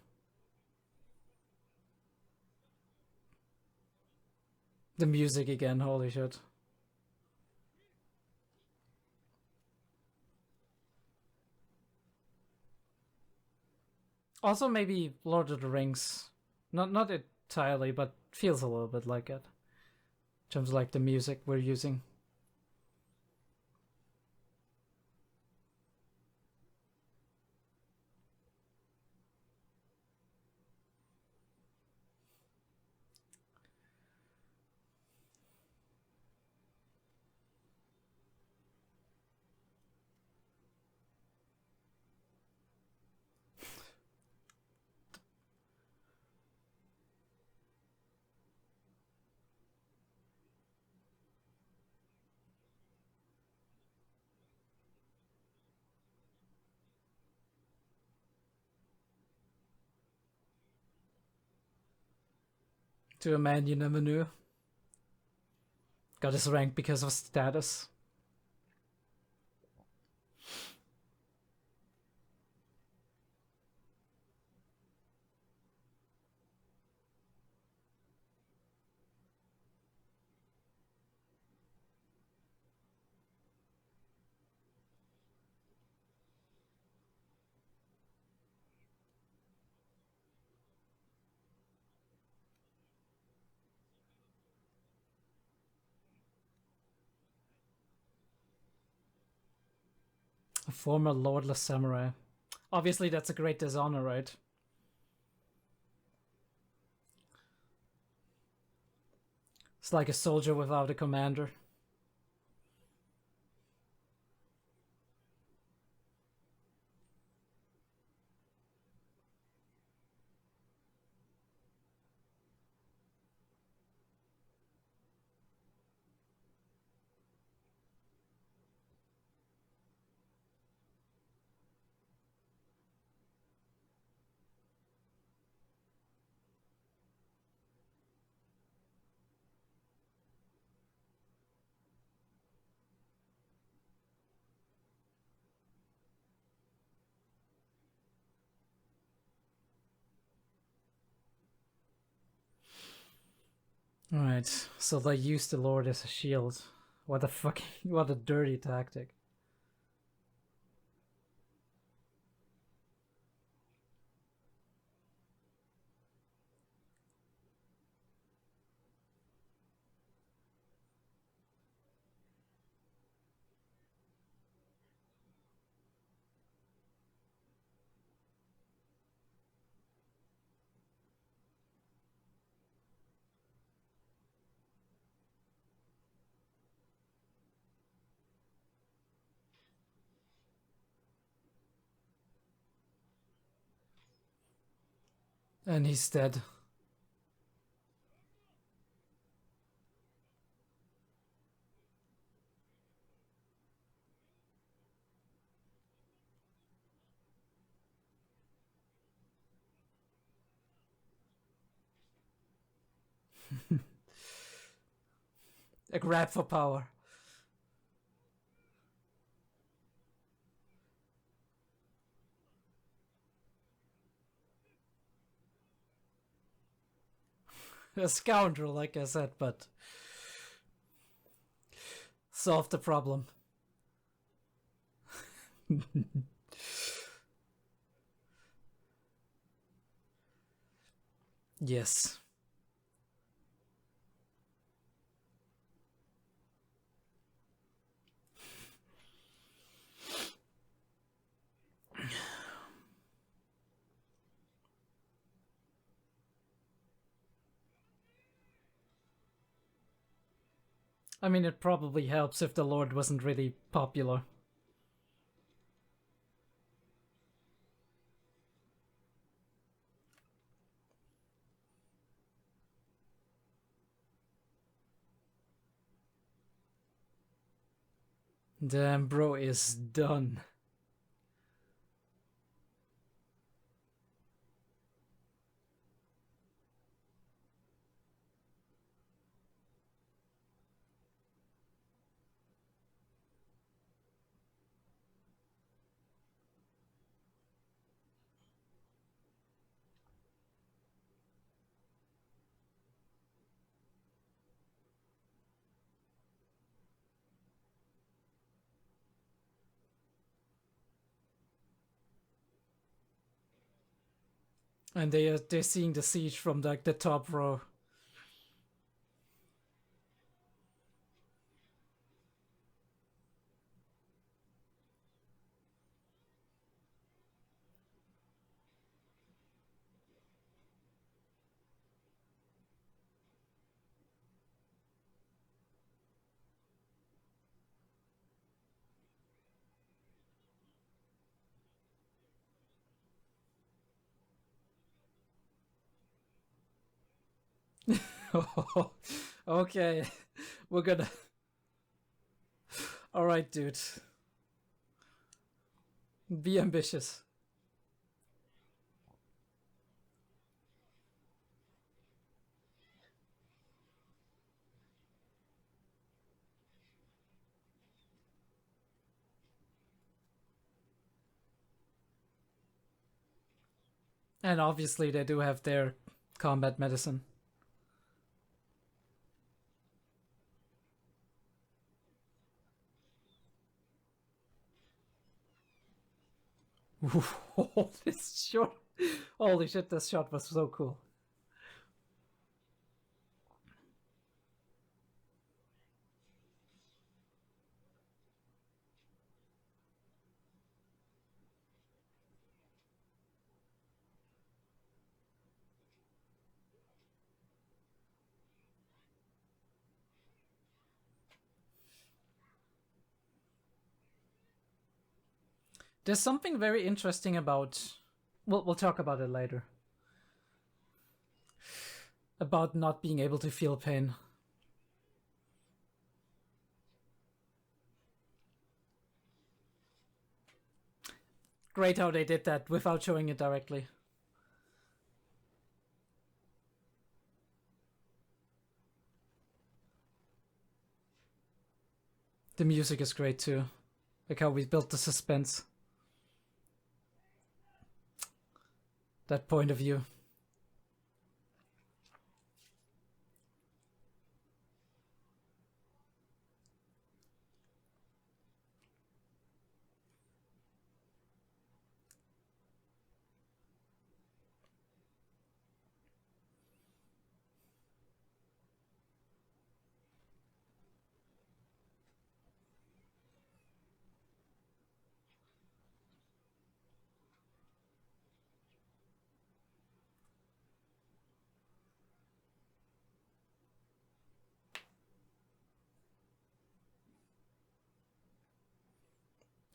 The music again, holy shit. Also, maybe Lord of the Rings. Not entirely, but feels a little bit like it. in terms of like the music we're using. To a man you never knew. Got his rank because of status. A former lordless samurai. Obviously that's a great dishonor, right? It's like a soldier without a commander. Alright, so they used the Lord as a shield. What a fucking... what a dirty tactic. And he's dead. A grab for power. A scoundrel, like I said, but solved the problem. Yes. I mean, it probably helps if the Lord wasn't really popular. Damn, bro is done. And they're seeing the siege from like the top row. Okay, we're gonna. Alright, dude. Be ambitious. And obviously, they do have their combat medicine. Oh, this shot. Holy shit, this shot was so cool. There's something very interesting about... We'll talk about it later. About not being able to feel pain. Great how they did that without showing it directly. The music is great too. Like how we built the suspense. That point of view.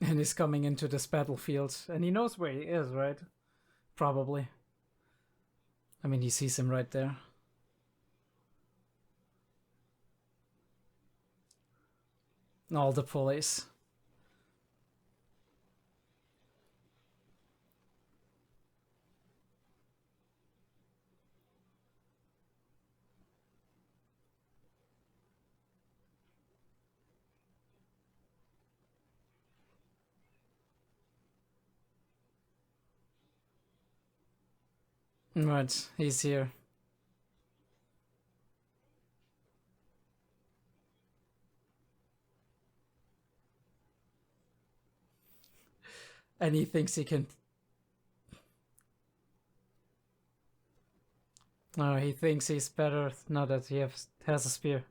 And he's coming into this battlefield. And he knows where he is, right? Probably. I mean, he sees him right there. All the police. Right, he's here. And he thinks he can... Oh, he thinks he's better now that he has a spear.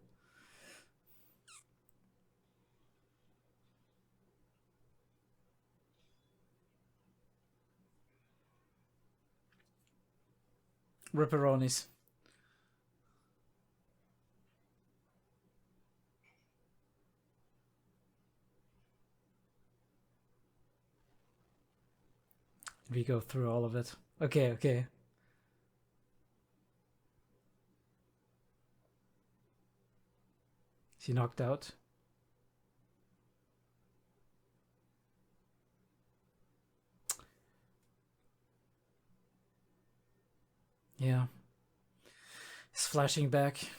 Ripperonis. We go through all of it. Okay, okay. Is he knocked out? Yeah. He's flashing back.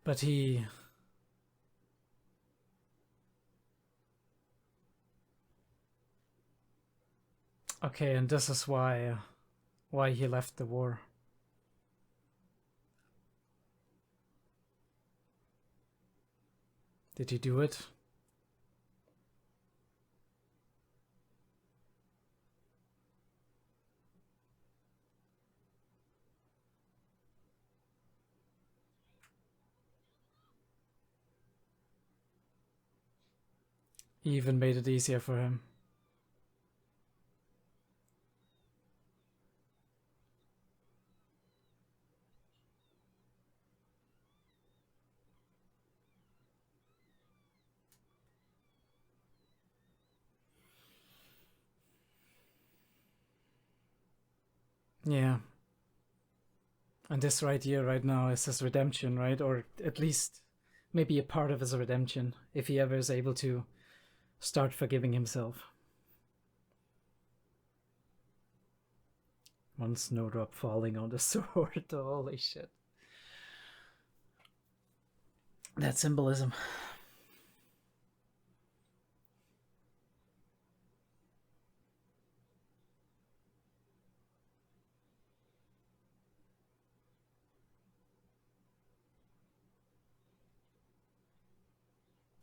But he... Okay, and this is why he left the war. Did he do it? He even made it easier for him. Yeah. And this right here, right now, is his redemption, right? Or at least maybe a part of his redemption, if he ever is able to start forgiving himself. One snowdrop falling on the sword. Holy shit. That symbolism.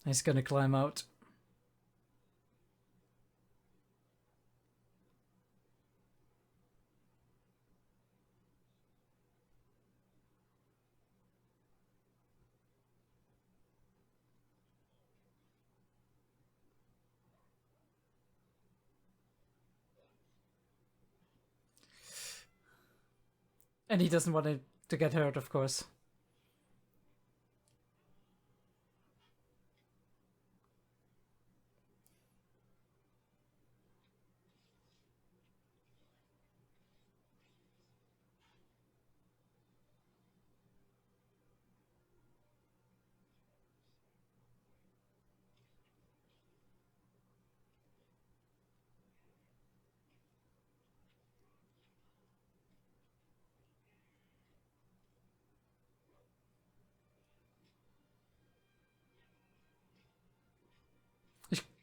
He's gonna climb out. And he doesn't want it to get hurt, of course.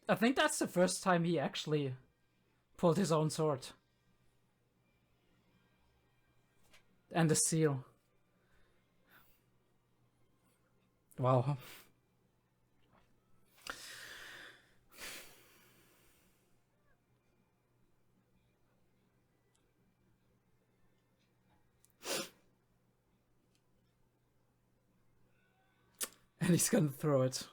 I think that's the first time he actually pulled his own sword. And the seal. Wow. And he's gonna throw it.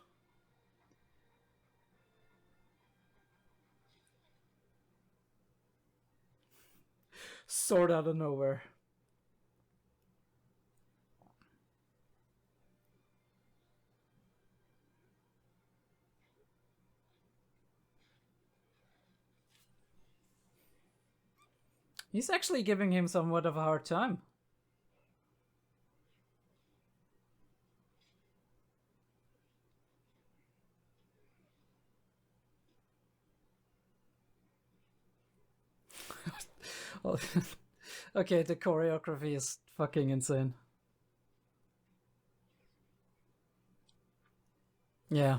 Sword out of nowhere. He's actually giving him somewhat of a hard time. Okay, the choreography is fucking insane. Yeah.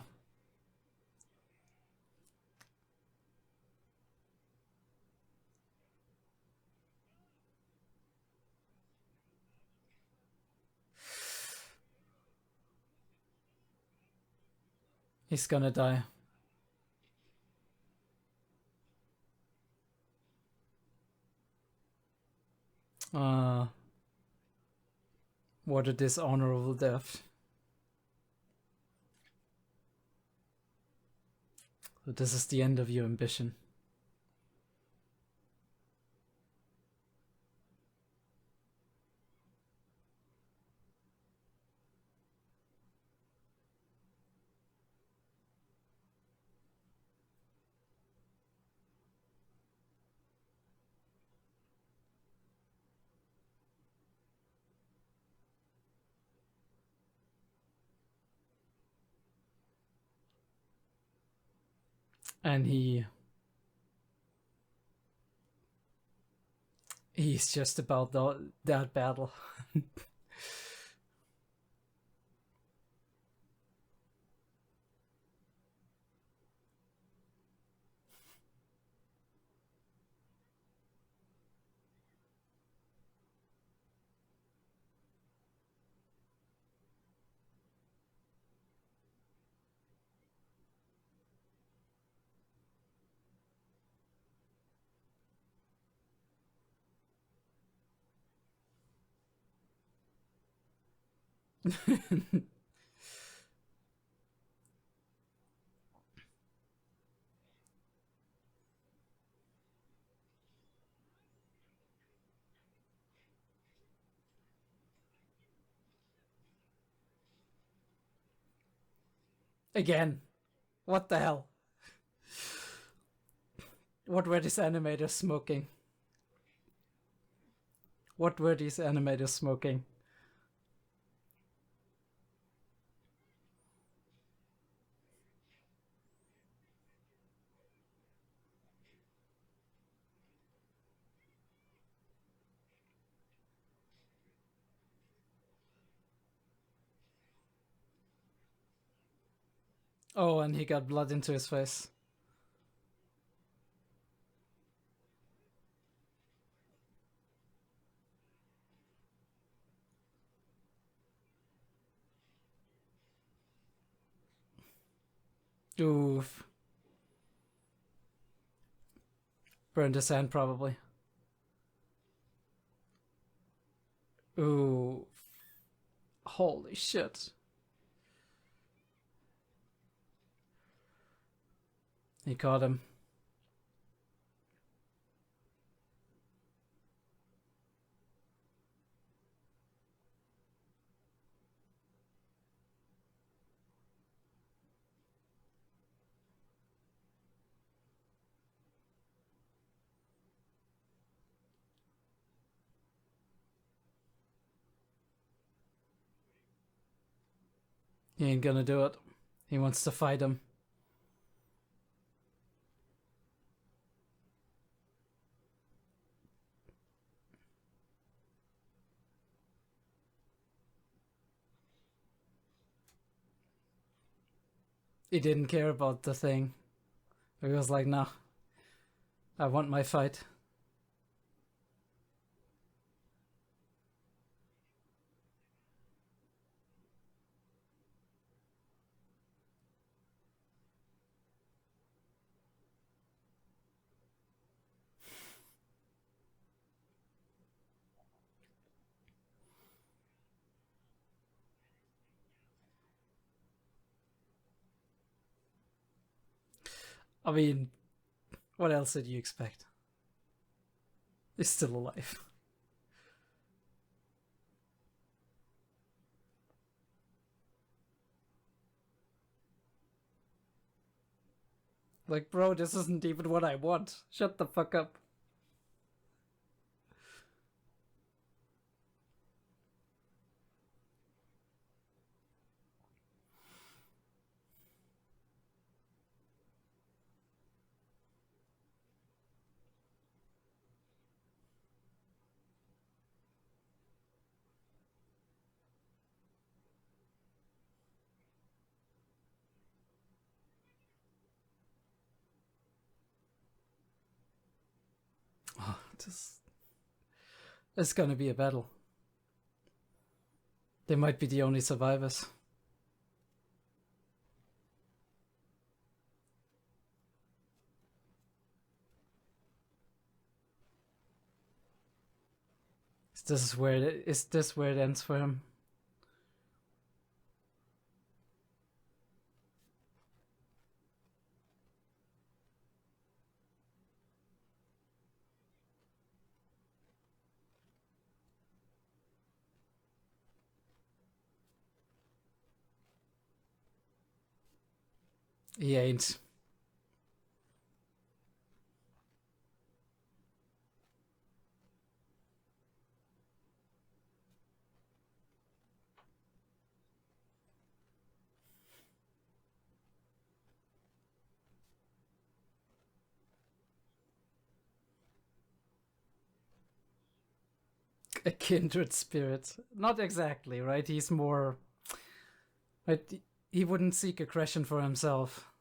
He's gonna die. What a dishonorable death. But this is the end of your ambition. And he's just about that battle. Again. What the hell? What were these animators smoking? What were these animators smoking? Oh, and he got blood into his face. Oof. Burned his hand, probably. Ooh. Holy shit. He caught him. He ain't gonna do it. He wants to fight him. He didn't care about the thing. He was like, nah, I want my fight. I mean, what else did you expect? He's still alive. Like, bro, this isn't even what I want. Shut the fuck up. Oh, it's gonna be a battle. They might be the only survivors. Is this where it ends for him? He ain't. A kindred spirit. Not exactly, right? He's more... Right? He wouldn't seek aggression for himself.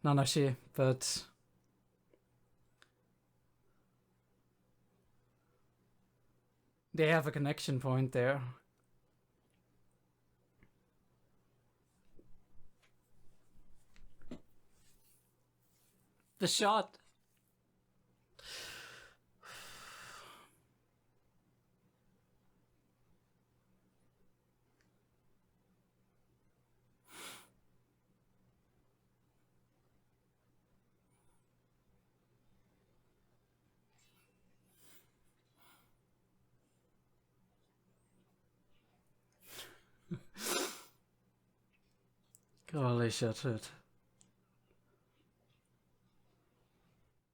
Nanashi, but... They have a connection point there. The shot. Holy shit, dude.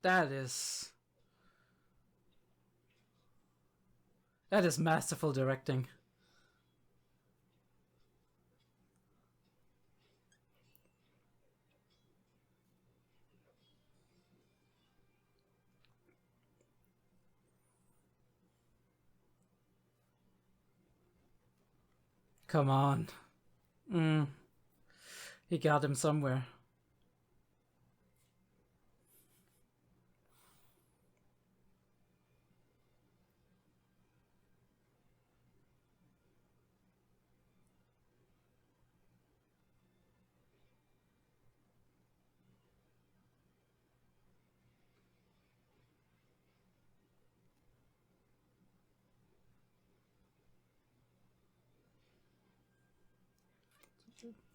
That is masterful directing. Come on. He got him somewhere.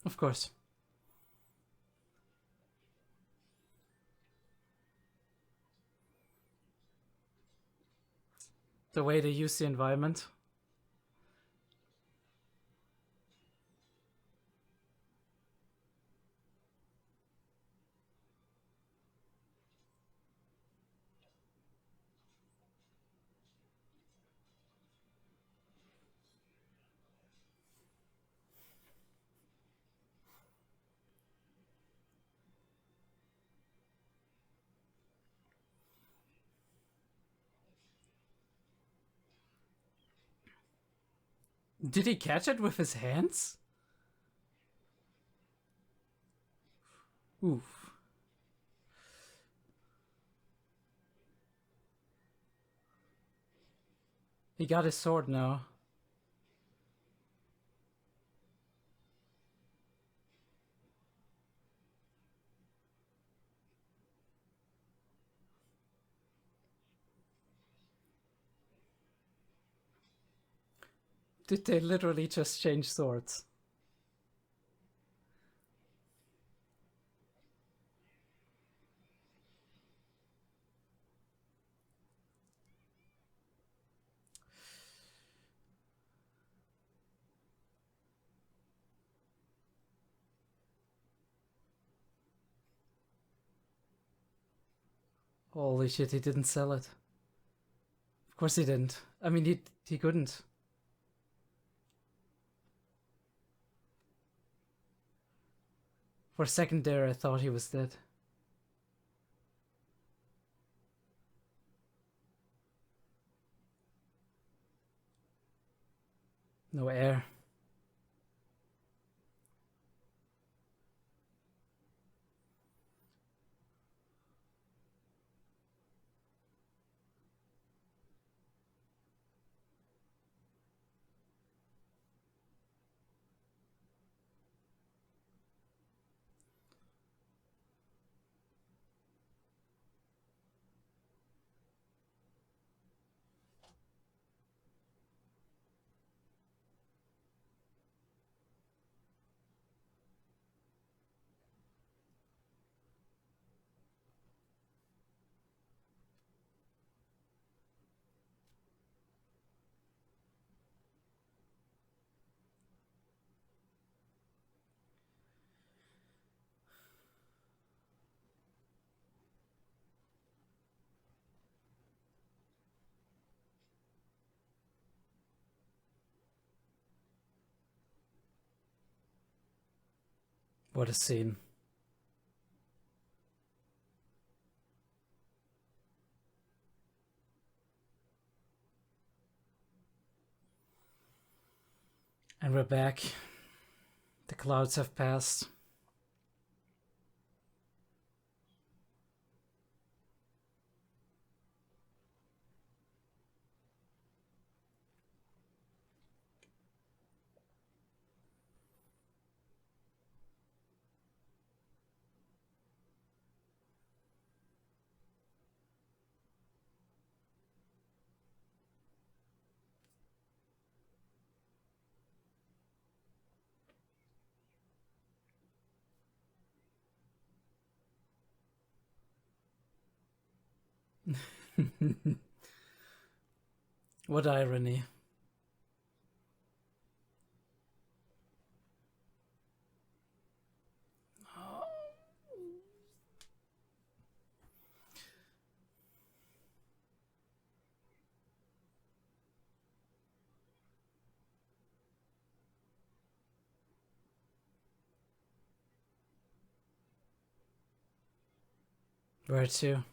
Of course. The way they use the environment. Did he catch it with his hands? Oof. He got his sword now. Did they literally just change swords? Holy shit, he didn't sell it. Of course he didn't. I mean, he couldn't. For a second there, I thought he was dead. No air. What a scene. And we're back. The clouds have passed. What irony. Where to?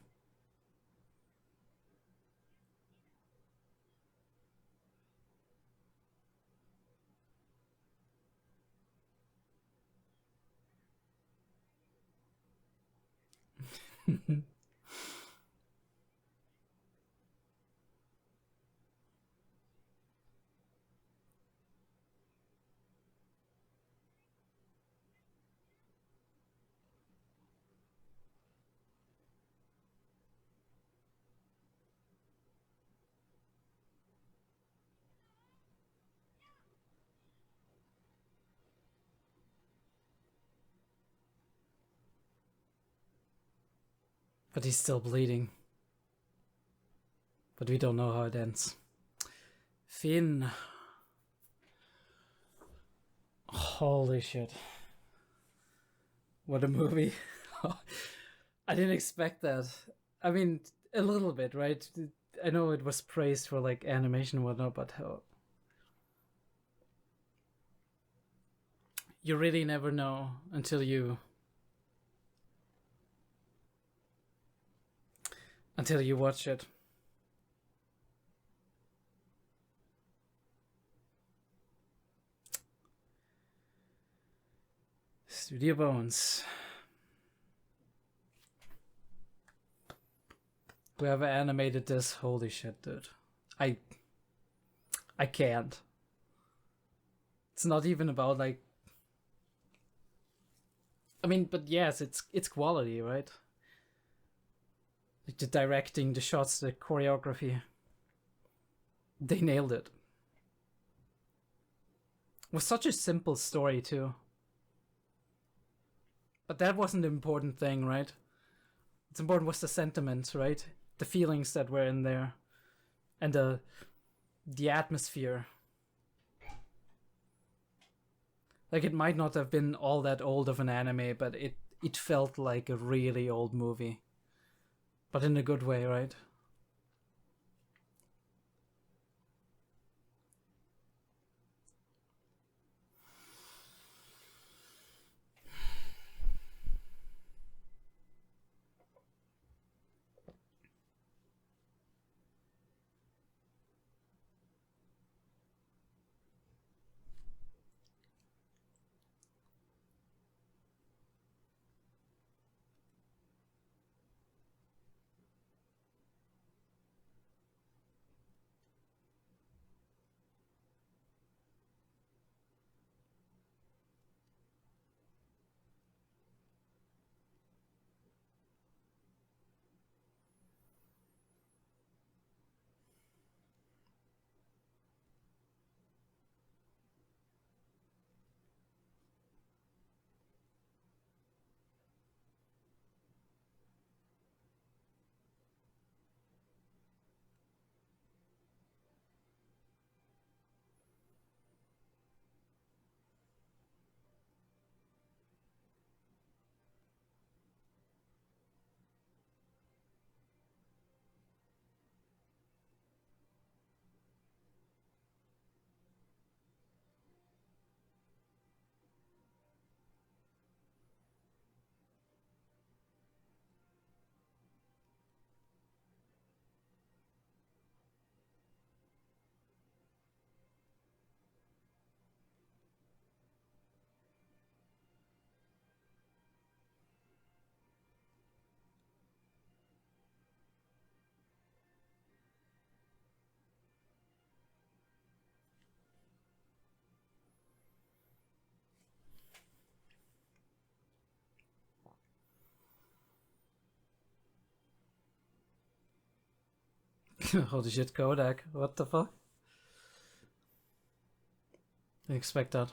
But he's still bleeding. But we don't know how it ends. Finn. Holy shit. What a movie. I didn't expect that. I mean, a little bit, right? I know it was praised for like animation and whatnot, but you really never know until you watch it. Studio Bones. Whoever animated this, holy shit, dude. I can't. It's not even about like, I mean, but yes, it's quality, right? Like the directing, the shots, the choreography. They nailed it. It was such a simple story too. But that wasn't the important thing, right? What's important was the sentiment, right? The feelings that were in there. And the atmosphere. Like, it might not have been all that old of an anime, but it felt like a really old movie. But in a good way, right? Holy shit, Kodak. What the fuck? I expect that.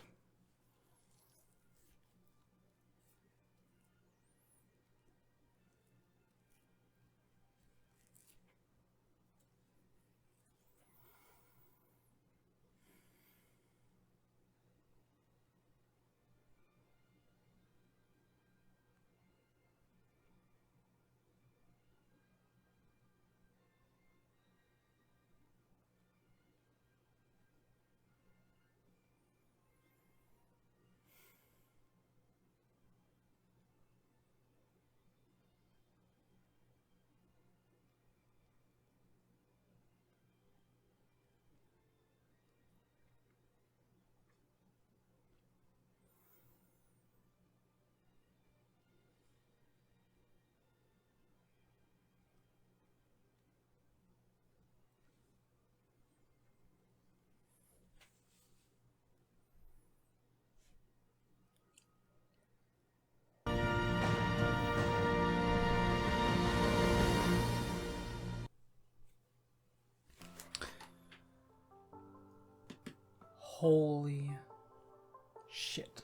Holy shit.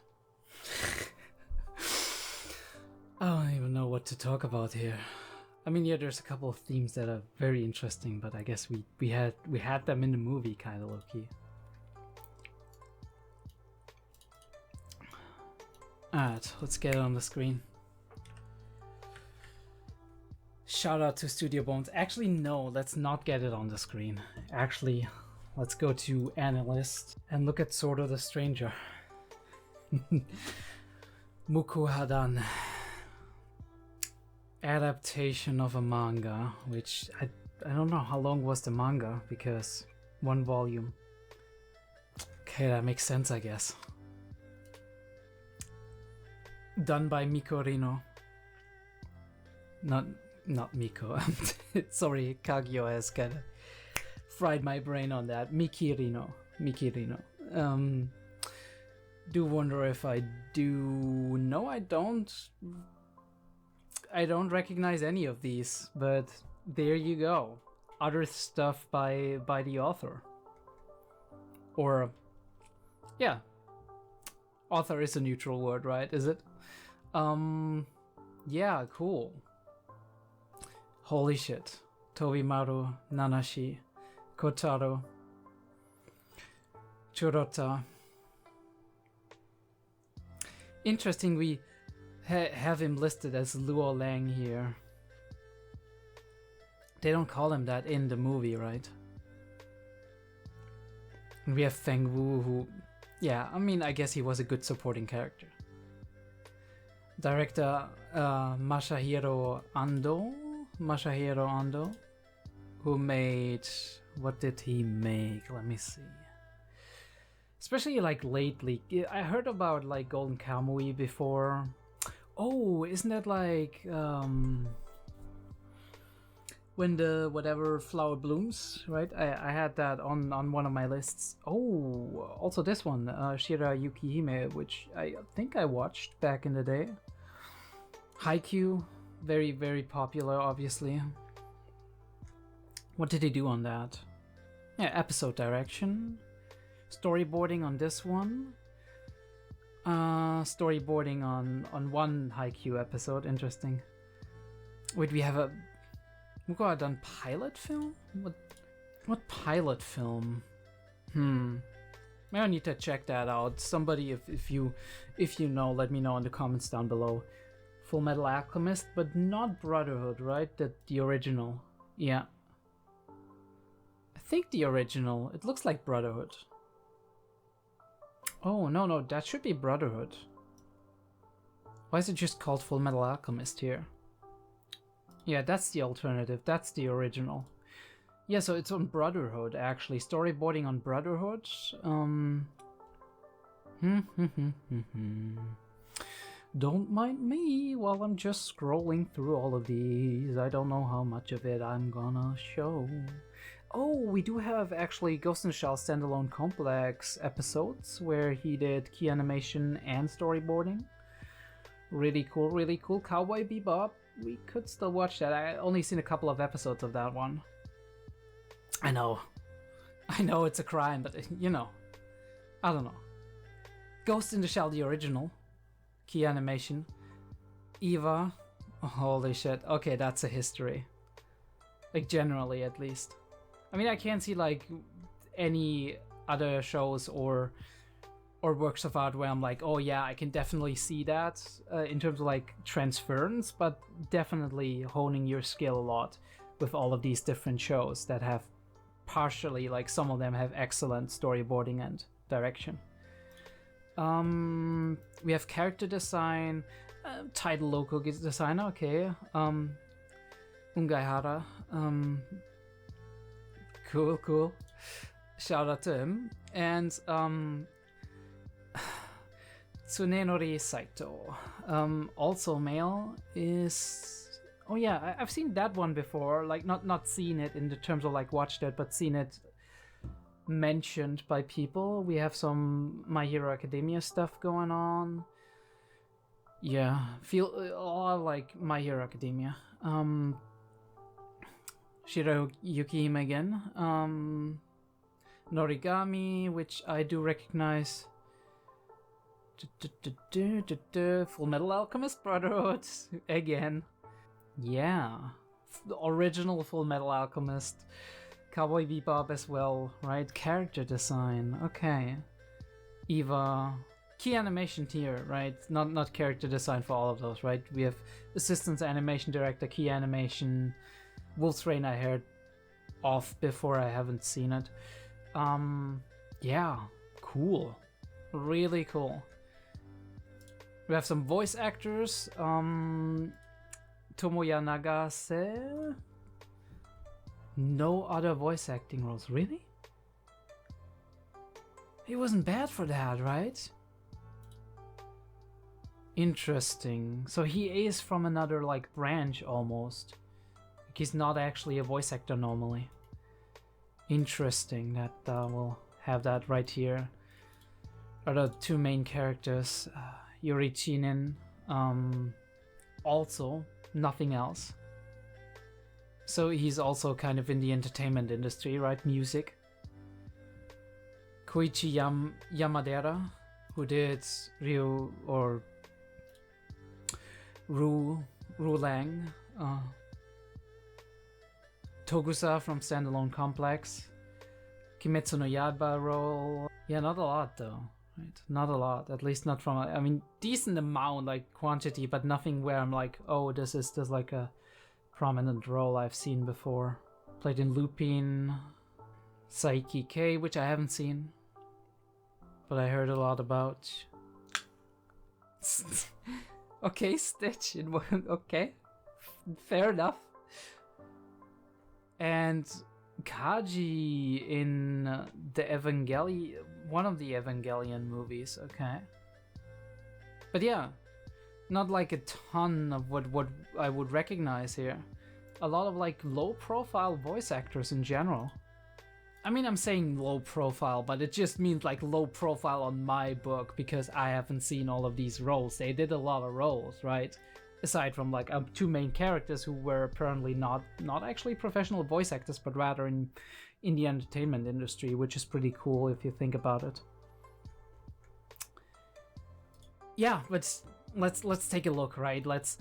I don't even know what to talk about here. I mean, yeah, there's a couple of themes that are very interesting, but I guess we had them in the movie, kind of low-key. Alright, let's get it on the screen. Shout out to Studio Bones. Actually, no, let's not get it on the screen. Actually, let's go to Analyst and look at 𝐸𝕓𝕠𝕦𝕥. Mukuhadan. Adaptation of a manga, which I don't know how long was the manga, because 1 volume. Okay, that makes sense, I guess. Done by Miko Rino. Not Miko. Sorry, Kagyo has kind of fried my brain on that. Miki Rino. Do wonder if I do. No, I don't recognize any of these, but there you go. Other stuff by the author. Or, yeah. Author is a neutral word, right? Is it? Yeah, cool. Holy shit. Tobimaru, Nanashi, Kotaro, Churota. Interesting, we have him listed as Luo Lang here. They don't call him that in the movie, right? And we have Feng Wu, who, yeah, I mean, I guess he was a good supporting character. Director Masahiro Ando, who made, what did he make? Let me see. Especially like lately, I heard about like Golden Kamuy before. Oh, isn't that like when the whatever flower blooms, right? I had that on one of my lists. Oh, also this one, Shira Yukihime, which I think I watched back in the day. Haikyuu, very, very popular, obviously. What did he do on that? Yeah, episode direction. Storyboarding on this one. Storyboarding on one Haikyuu episode. Interesting. Wait, we have a Muko done pilot film? What pilot film? Maybe I need to check that out. Somebody, if you know, let me know in the comments down below. Full Metal Alchemist, but not Brotherhood, right? The original. Yeah. I think the original. It looks like Brotherhood. Oh, no, that should be Brotherhood. Why is it just called Full Metal Alchemist here? Yeah, that's the alternative. That's the original. Yeah, so it's on Brotherhood, actually. Storyboarding on Brotherhood. Don't mind me while I'm just scrolling through all of these. I don't know how much of it I'm gonna show. Oh, we do have actually Ghost in the Shell standalone complex episodes where he did key animation and storyboarding. Really cool, really cool. Cowboy Bebop. We could still watch that. I only seen a couple of episodes of that one. I know it's a crime, but you know, I don't know. Ghost in the Shell, the original. Key animation. Eva. Oh, holy shit. Okay, that's a history. Like, generally, at least. I mean, I can't see, like, any other shows or works of art where I'm like, oh yeah, I can definitely see that in terms of, like, transference, but definitely honing your skill a lot with all of these different shows that have partially, like, some of them have excellent storyboarding and direction. We have character design, title logo designer, okay. Ungaihara, cool. Shout out to him. And Tsunenori Saito, also male, is, oh yeah, I've seen that one before, like not seen it in the terms of like watched it, but seen it mentioned by people. We have some My Hero Academia stuff going on. Yeah, feel a lot like My Hero Academia. Shiro Yukihime again. Norigami, which I do recognize. Full Metal Alchemist Brotherhood again. Yeah, the original Full Metal Alchemist. Cowboy Bebop as well, right? Character design, okay. Eva, key animation tier, right? Not character design for all of those, right? We have assistant animation director, key animation. Wolf's Rain I heard of before, I haven't seen it. Yeah, cool, really cool. We have some voice actors. Tomoya Nagase. No other voice acting roles, really? He wasn't bad for that, right? Interesting. So he is from another like branch almost. Like, he's not actually a voice actor normally. Interesting. That we'll have that right here. Are the two main characters, Yuri Chinen. Also nothing else. So he's also kind of in the entertainment industry, right? Music. Koichi Yamadera, who did Ryu or Rulang. Togusa from Standalone Complex. Kimetsu no Yaiba role. Yeah, not a lot though. Right? Not a lot. At least not from, I mean, decent amount, like quantity, but nothing where I'm like, oh, this is like a prominent role I've seen before. Played in Lupin, Psyche K, which I haven't seen, but I heard a lot about. Okay, Stitch. Okay, fair enough. And Kaji in the Evangelion, one of the Evangelion movies. Okay, but yeah, not like a ton of what I would recognize here. A lot of like low profile voice actors in general. I mean, I'm saying low profile, but it just means like low profile on my book because I haven't seen all of these roles. They did a lot of roles, right? Aside from like two main characters who were apparently not actually professional voice actors, but rather in the entertainment industry, which is pretty cool if you think about it. Yeah, but let's take a look, right? Let's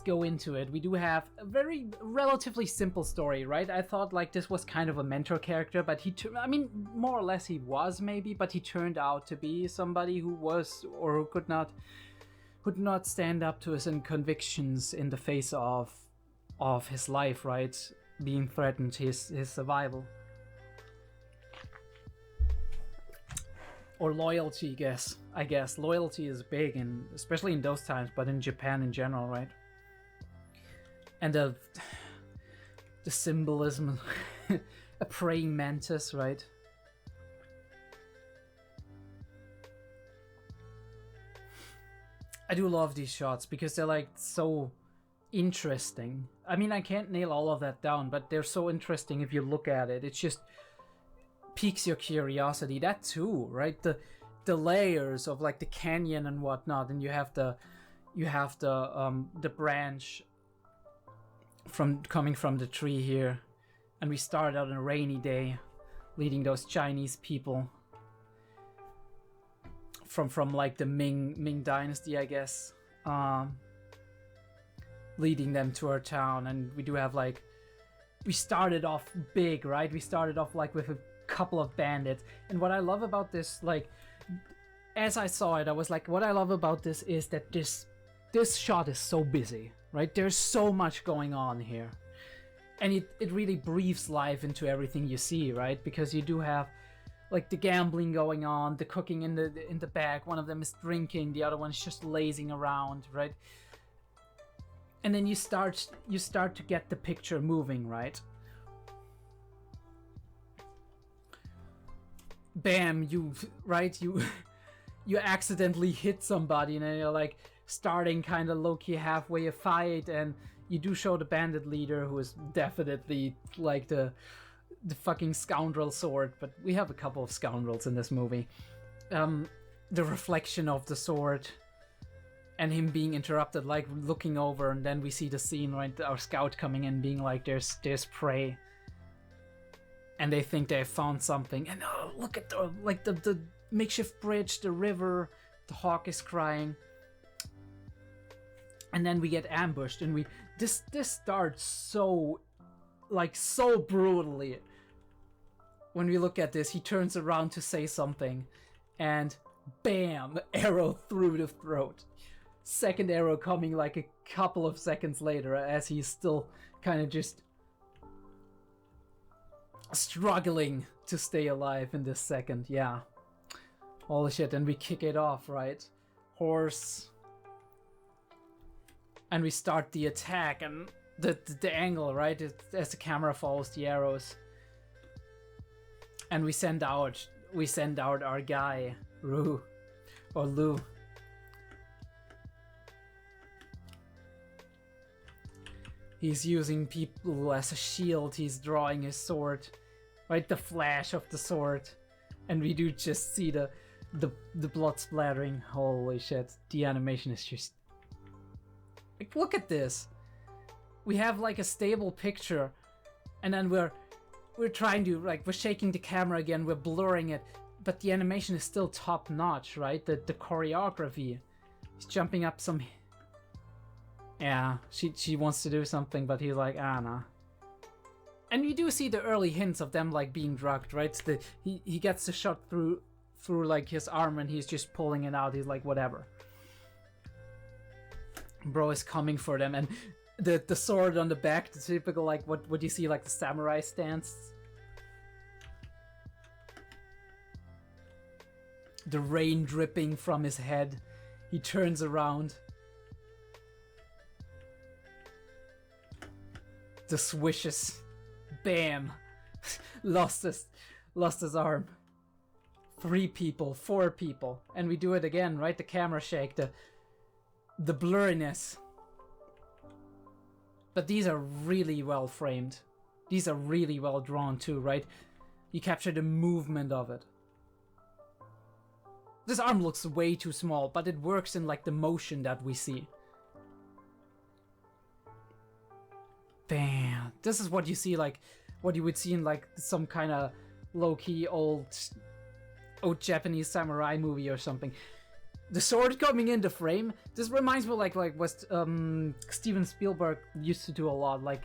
go into it. We do have a very relatively simple story, right? I thought like this was kind of a mentor character, but I mean, more or less he was maybe, but he turned out to be somebody who was or who could not stand up to his own convictions in the face of his life, right? Being threatened, his survival. Or loyalty, I guess. Loyalty is big, and especially in those times, but in Japan in general, right? And the symbolism, a praying mantis, right? I do love these shots because they're like so interesting. I mean, I can't nail all of that down, but they're so interesting if you look at it. It's just piques your curiosity. That too, right? The layers of like the canyon and whatnot, and you have the branch coming from the tree here, and we start out on a rainy day, leading those Chinese people from like the Ming Dynasty, I guess, leading them to our town. And we do have like, we started off big, right? We started off like with a couple of bandits, and what I love about this, like, as I saw it, I was like, what I love about this is that this shot is so busy, right? There's so much going on here, and it really breathes life into everything you see, right? Because you do have like the gambling going on, the cooking in the back. One of them is drinking, the other one's just lazing around, right? And then you start to get the picture moving, right? Bam, you accidentally hit somebody, and then you're like starting kind of low-key halfway a fight, and you do show the bandit leader, who is definitely like the fucking scoundrel sword, but we have a couple of scoundrels in this movie. The reflection of the sword and him being interrupted, like looking over, and then we see the scene, right? Our scout coming in being like, there's prey. and they think they have found something. And oh, look at the makeshift bridge, the river, the hawk is crying. And then we get ambushed, and this starts so brutally. When we look at this, he turns around to say something, and bam, arrow through the throat. Second arrow coming like a couple of seconds later, as he's still kind of just struggling to stay alive in this second. Yeah. Holy shit, and we kick it off, right? Horse. And we start the attack, and the angle, right? As the camera follows the arrows. And we send out our guy, Rue, or Lou. He's using people as a shield. He's drawing his sword, right? The flash of the sword, and we do just see the blood splattering. Holy shit! The animation is just like, look at this. We have like a stable picture, and then we're trying to, like, we're shaking the camera again. We're blurring it, but the animation is still top notch, right? The choreography. He's jumping up some. Yeah, she wants to do something, but he's like, nah. And you do see the early hints of them like being drugged, right? He gets the shot through like his arm, and he's just pulling it out. He's like, whatever. Bro is coming for them, and the sword on the back, the typical like what you see like the samurai stance. The rain dripping from his head. He turns around. The swishes. Bam. lost his arm. 3 people, 4 people. And we do it again, right? The camera shake, the blurriness. But these are really well framed. These are really well drawn too, right? You capture the movement of it. This arm looks way too small, but it works in like the motion that we see. Bam. This is what you see, like what you would see in like some kind of low-key old Japanese samurai movie or something. The sword coming into frame. This reminds me like what Steven Spielberg used to do a lot, like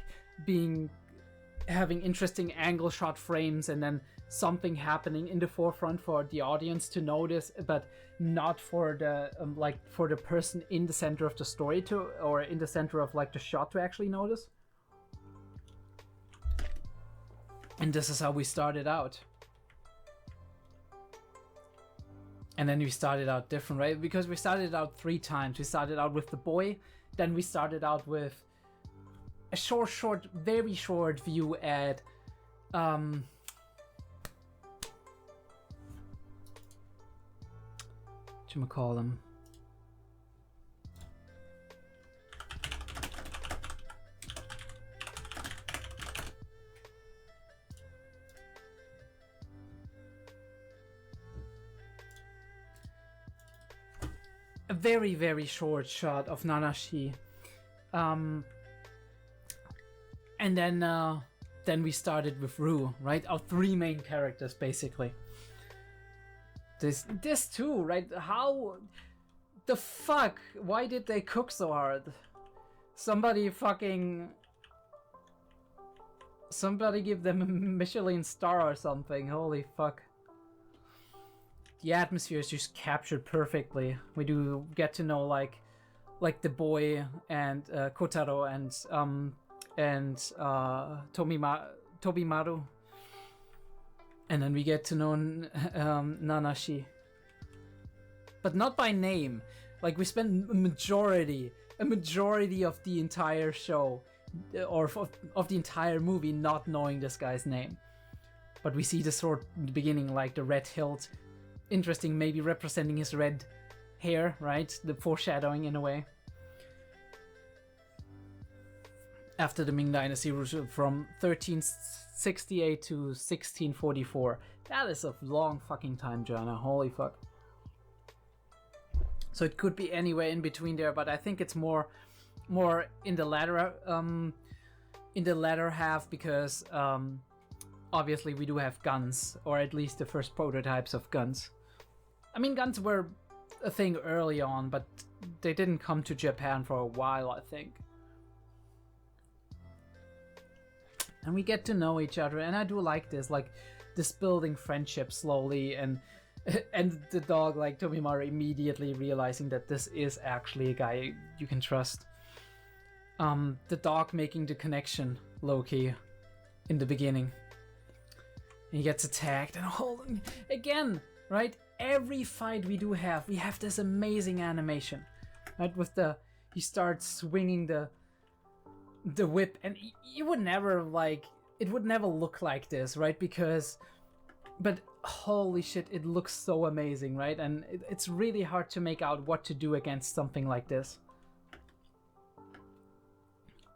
having interesting angle shot frames and then something happening in the forefront for the audience to notice, but not for the person in the center of the story to, or in the center of like the shot to actually notice. And this is how we started out. And then we started out different, right? Because we started out 3 times. We started out with the boy, then we started out with a very short view at 𝐽𝐢𝐏 a very, very short shot of Nanashi. And then we started with Rue, right? Our 3 main characters, basically. This too, right? How the fuck? Why did they cook so hard? Somebody give them a Michelin star or something. Holy fuck. The atmosphere is just captured perfectly. We do get to know like the boy and Kotaro and Tobimaru, and then we get to know Nanashi, but not by name. Like we spend a majority of the entire show, or of the entire movie, not knowing this guy's name. But we see the sword in the beginning, like the red hilt. Interesting, maybe representing his red hair, right? The foreshadowing in a way. After the Ming Dynasty from 1368 to 1644. That is a long fucking time, Jana. Holy fuck. So it could be anywhere in between there, but I think it's more in the latter half, because obviously we do have guns, or at least the first prototypes of guns. I mean, guns were a thing early on, but they didn't come to Japan for a while, I think. And we get to know each other, and I do like this, like this building friendship slowly, and the dog, like Tomimaru, immediately realizing that this is actually a guy you can trust. The dog making the connection, low-key, in the beginning. And he gets attacked, and holding again, right? Every fight we have this amazing animation, right? With he starts swinging the whip, and you would never it would never look like this, right? But holy shit, it looks so amazing, right? And it's really hard to make out what to do against something like this.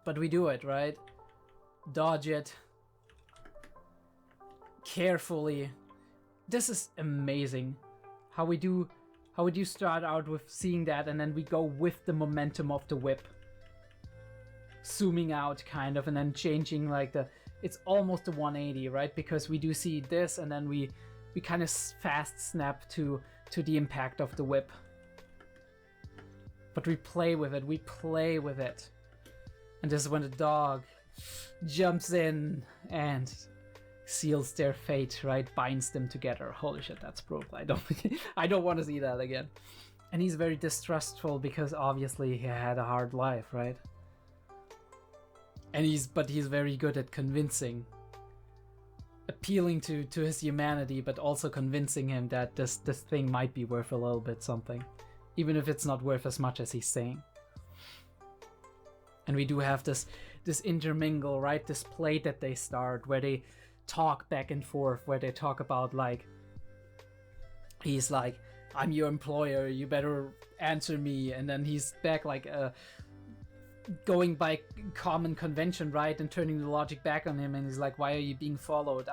But we do it, right? Dodge it. Carefully. This is amazing. How we do start out with seeing that, and then we go with the momentum of the whip. Zooming out, kind of, and then changing it's almost a 180, right? Because we do see this, and then we kind of fast snap to the impact of the whip. But we play with it. And this is when the dog jumps in and seals their fate, right? Binds them together. Holy shit, that's brutal. I don't want to see that again. And he's very distrustful because obviously he had a hard life, right? And he's very good at convincing, appealing to his humanity, but also convincing him that this thing might be worth a little bit something, even if it's not worth as much as he's saying. And we do have this intermingle, right? This play that they start where they talk back and forth, where they talk about he's like, I'm your employer, you better answer me, and then he's back going by common convention, right, and turning the logic back on him, and he's like, why are you being followed?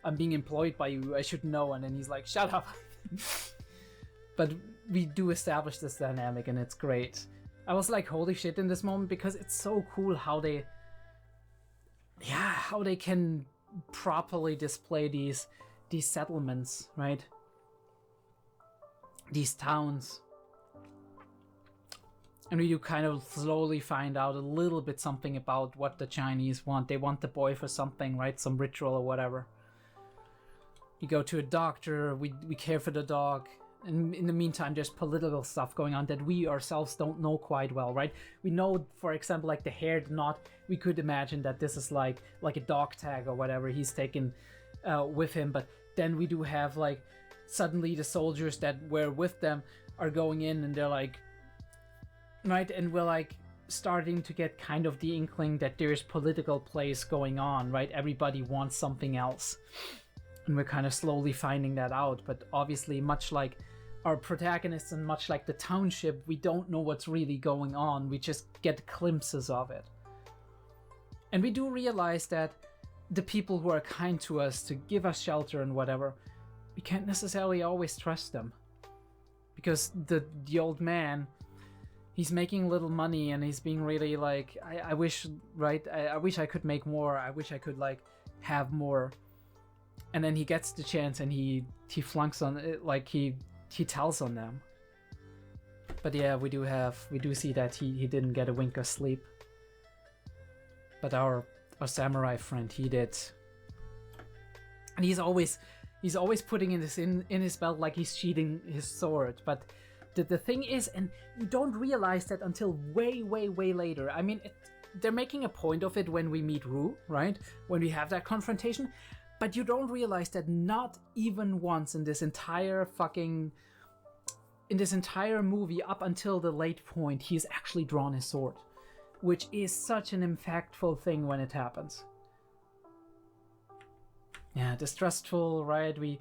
I'm being employed by you, I should know. And then he's like, shut up. But we do establish this dynamic, and it's great. I was like, holy shit, in this moment, because it's so cool how they can properly display these settlements, right? These towns. And we do kind of slowly find out a little bit something about what the Chinese want. They want the boy for something, right? Some ritual or whatever. We go to a doctor, we care for the dog. And in the meantime, there's political stuff going on that we ourselves don't know quite well, right? We know, for example, like the hair knot, we could imagine that this is like a dog tag or whatever he's taken with him. But then we do have suddenly the soldiers that were with them are going in, and they're like, right? And we're starting to get kind of the inkling that there's political plays going on, right? Everybody wants something else. And we're kind of slowly finding that out. But obviously, much like our protagonists and much like the township, we don't know what's really going on. We just get glimpses of it. And we do realize that the people who are kind to us, to give us shelter and whatever, we can't necessarily always trust them. Because the old man, he's making little money, and he's being really I wish, right? I wish I could make more. I wish I could have more. And then he gets the chance, and he flunks on it, he tells on them. But yeah, we do see that he didn't get a wink of sleep. But our samurai friend, he did. And he's always putting this in his belt like he's sheathing his sword. But the thing is, and you don't realize that until way later. I mean, they're making a point of it when we meet Rue, right? When we have that confrontation. But you don't realize that not even once in this entire movie, up until the late point, he's actually drawn his sword, which is such an impactful thing when it happens. Yeah, distrustful, right? We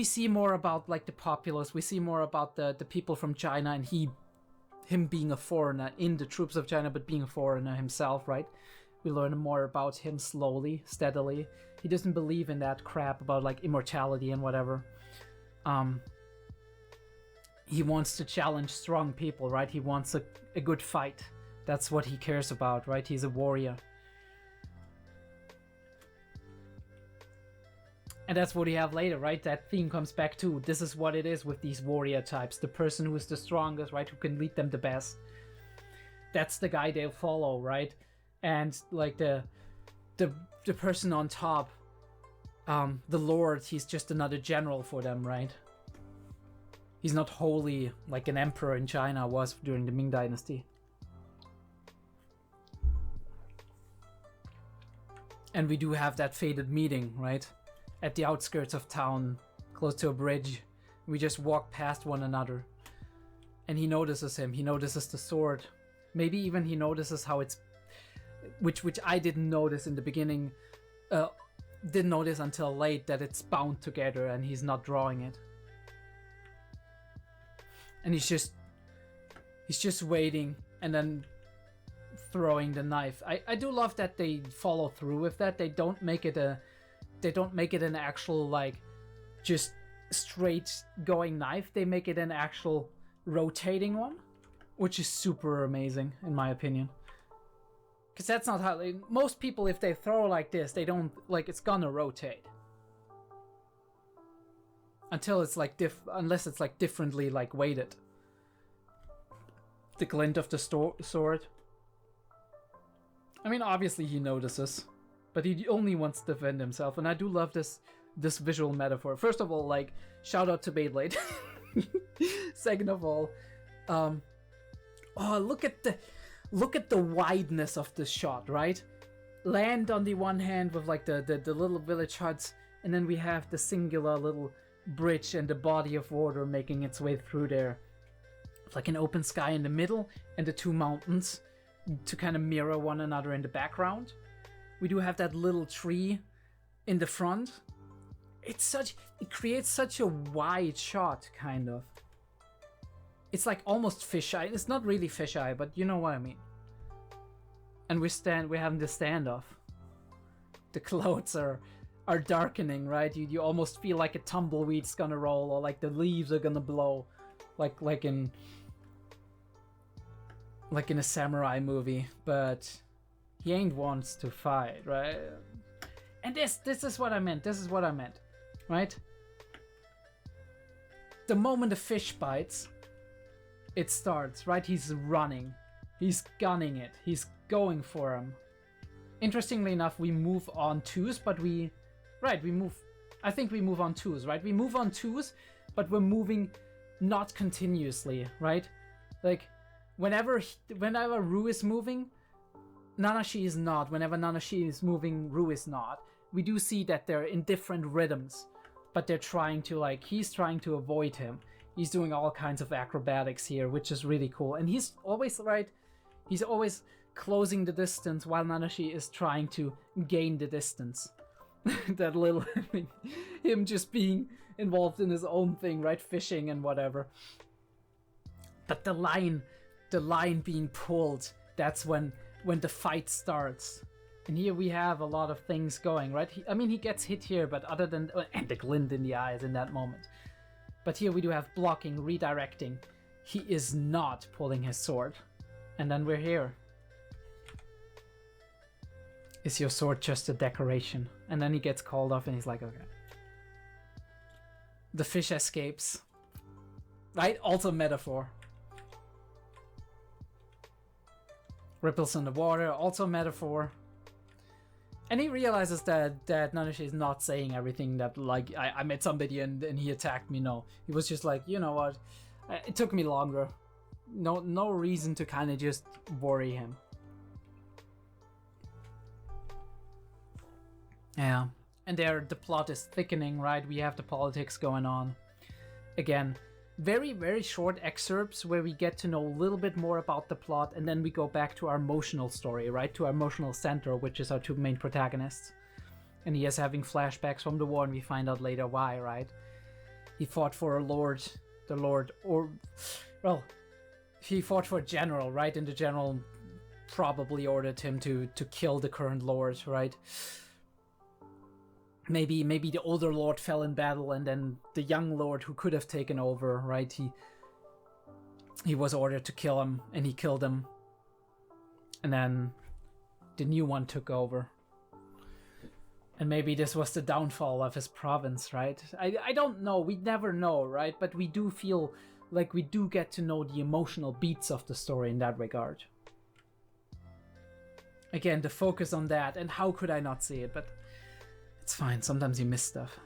see more about the populace. We see more about the people from China, and him being a foreigner in the troops of China, but being a foreigner himself, right? We learn more about him slowly, steadily. He doesn't believe in that crap about immortality and whatever. He wants to challenge strong people, right? He wants a good fight. That's what he cares about, right? He's a warrior. And that's what we have later, right? That theme comes back to, this is what it is with these warrior types. The person who is the strongest, right? Who can lead them the best. That's the guy they'll follow, right? And like the person on top, the Lord, he's just another general for them, right? He's not wholly like an emperor in China was during the Ming Dynasty. And we do have that fated meeting, right? At the outskirts of town, close to a bridge. We just walk past one another. And he notices him. He notices the sword. Maybe even he notices how it's... Which I didn't notice in the beginning. Didn't notice until late that it's bound together and he's not drawing it. And he's just waiting and then throwing the knife. I do love that they follow through with that. They don't make it an actual like just straight going knife. They make it an actual rotating one, which is super amazing in my opinion. Because that's not how most people, if they throw like this, they don't like it's gonna rotate until it's like unless it's like differently like weighted. The glint of the sword. I mean, obviously he notices, but he only wants to defend himself, and I do love this visual metaphor. First of all, like, shout out to Beyblade. Second of all, oh, look at the wideness of this shot, right? Land on the one hand with like the little village huts, and then we have the singular little bridge and the body of water making its way through there. Like an open sky in the middle and the two mountains to kind of mirror one another in the background. We do have that little tree in the front. It creates such a wide shot, kind of. It's like almost fisheye. It's not really fisheye, but you know what I mean. And we're having the standoff. The clouds are darkening, right? You almost feel like a tumbleweed's gonna roll, or like the leaves are gonna blow, like in a samurai movie. But he ain't wants to fight, right? And this is what I meant. This is what I meant, right? The moment the fish bites, it starts, right? He's running. He's gunning it. He's going for him. Interestingly enough, we move on twos, but I think we move on twos, right? We move on twos, but we're moving not continuously, right? Like, whenever Ru is moving, Nanashi is not. Whenever Nanashi is moving, Ru is not. We do see that they're in different rhythms, but they're trying to, like, he's trying to avoid him. He's doing all kinds of acrobatics here, which is really cool. And he's always, right, he's always closing the distance while Nanashi is trying to gain the distance. That little thing. Him just being involved in his own thing, right? Fishing and whatever. But the line being pulled, that's when the fight starts. And here we have a lot of things going, right? He gets hit here, but other than... And the glint in the eyes in that moment. But here we do have blocking, redirecting. He is not pulling his sword. And then we're here. Is your sword just a decoration? And then he gets called off and he's like, okay. The fish escapes. Right? Also metaphor. Ripples in the water, also metaphor. And he realizes that Nanashi is not saying everything that, like, I met somebody and he attacked me. No. He was just like, you know what? It took me longer. No reason to kind of just worry him. Yeah. And there, the plot is thickening, right? We have the politics going on. Again, very, very short excerpts where we get to know a little bit more about the plot, and then we go back to our emotional story, right? To our emotional center, which is our two main protagonists. And he is having flashbacks from the war, and we find out later why, right? He fought for he fought for a general, right? And the general probably ordered him to kill the current lord, right? Maybe the older lord fell in battle, and then the young lord who could have taken over, right? He was ordered to kill him, and he killed him. And then the new one took over. And maybe this was the downfall of his province, right? I don't know, we never know, right? But we do feel like we do get to know the emotional beats of the story in that regard. Again, the focus on that, and how could I not see it? But it's fine, sometimes you miss stuff.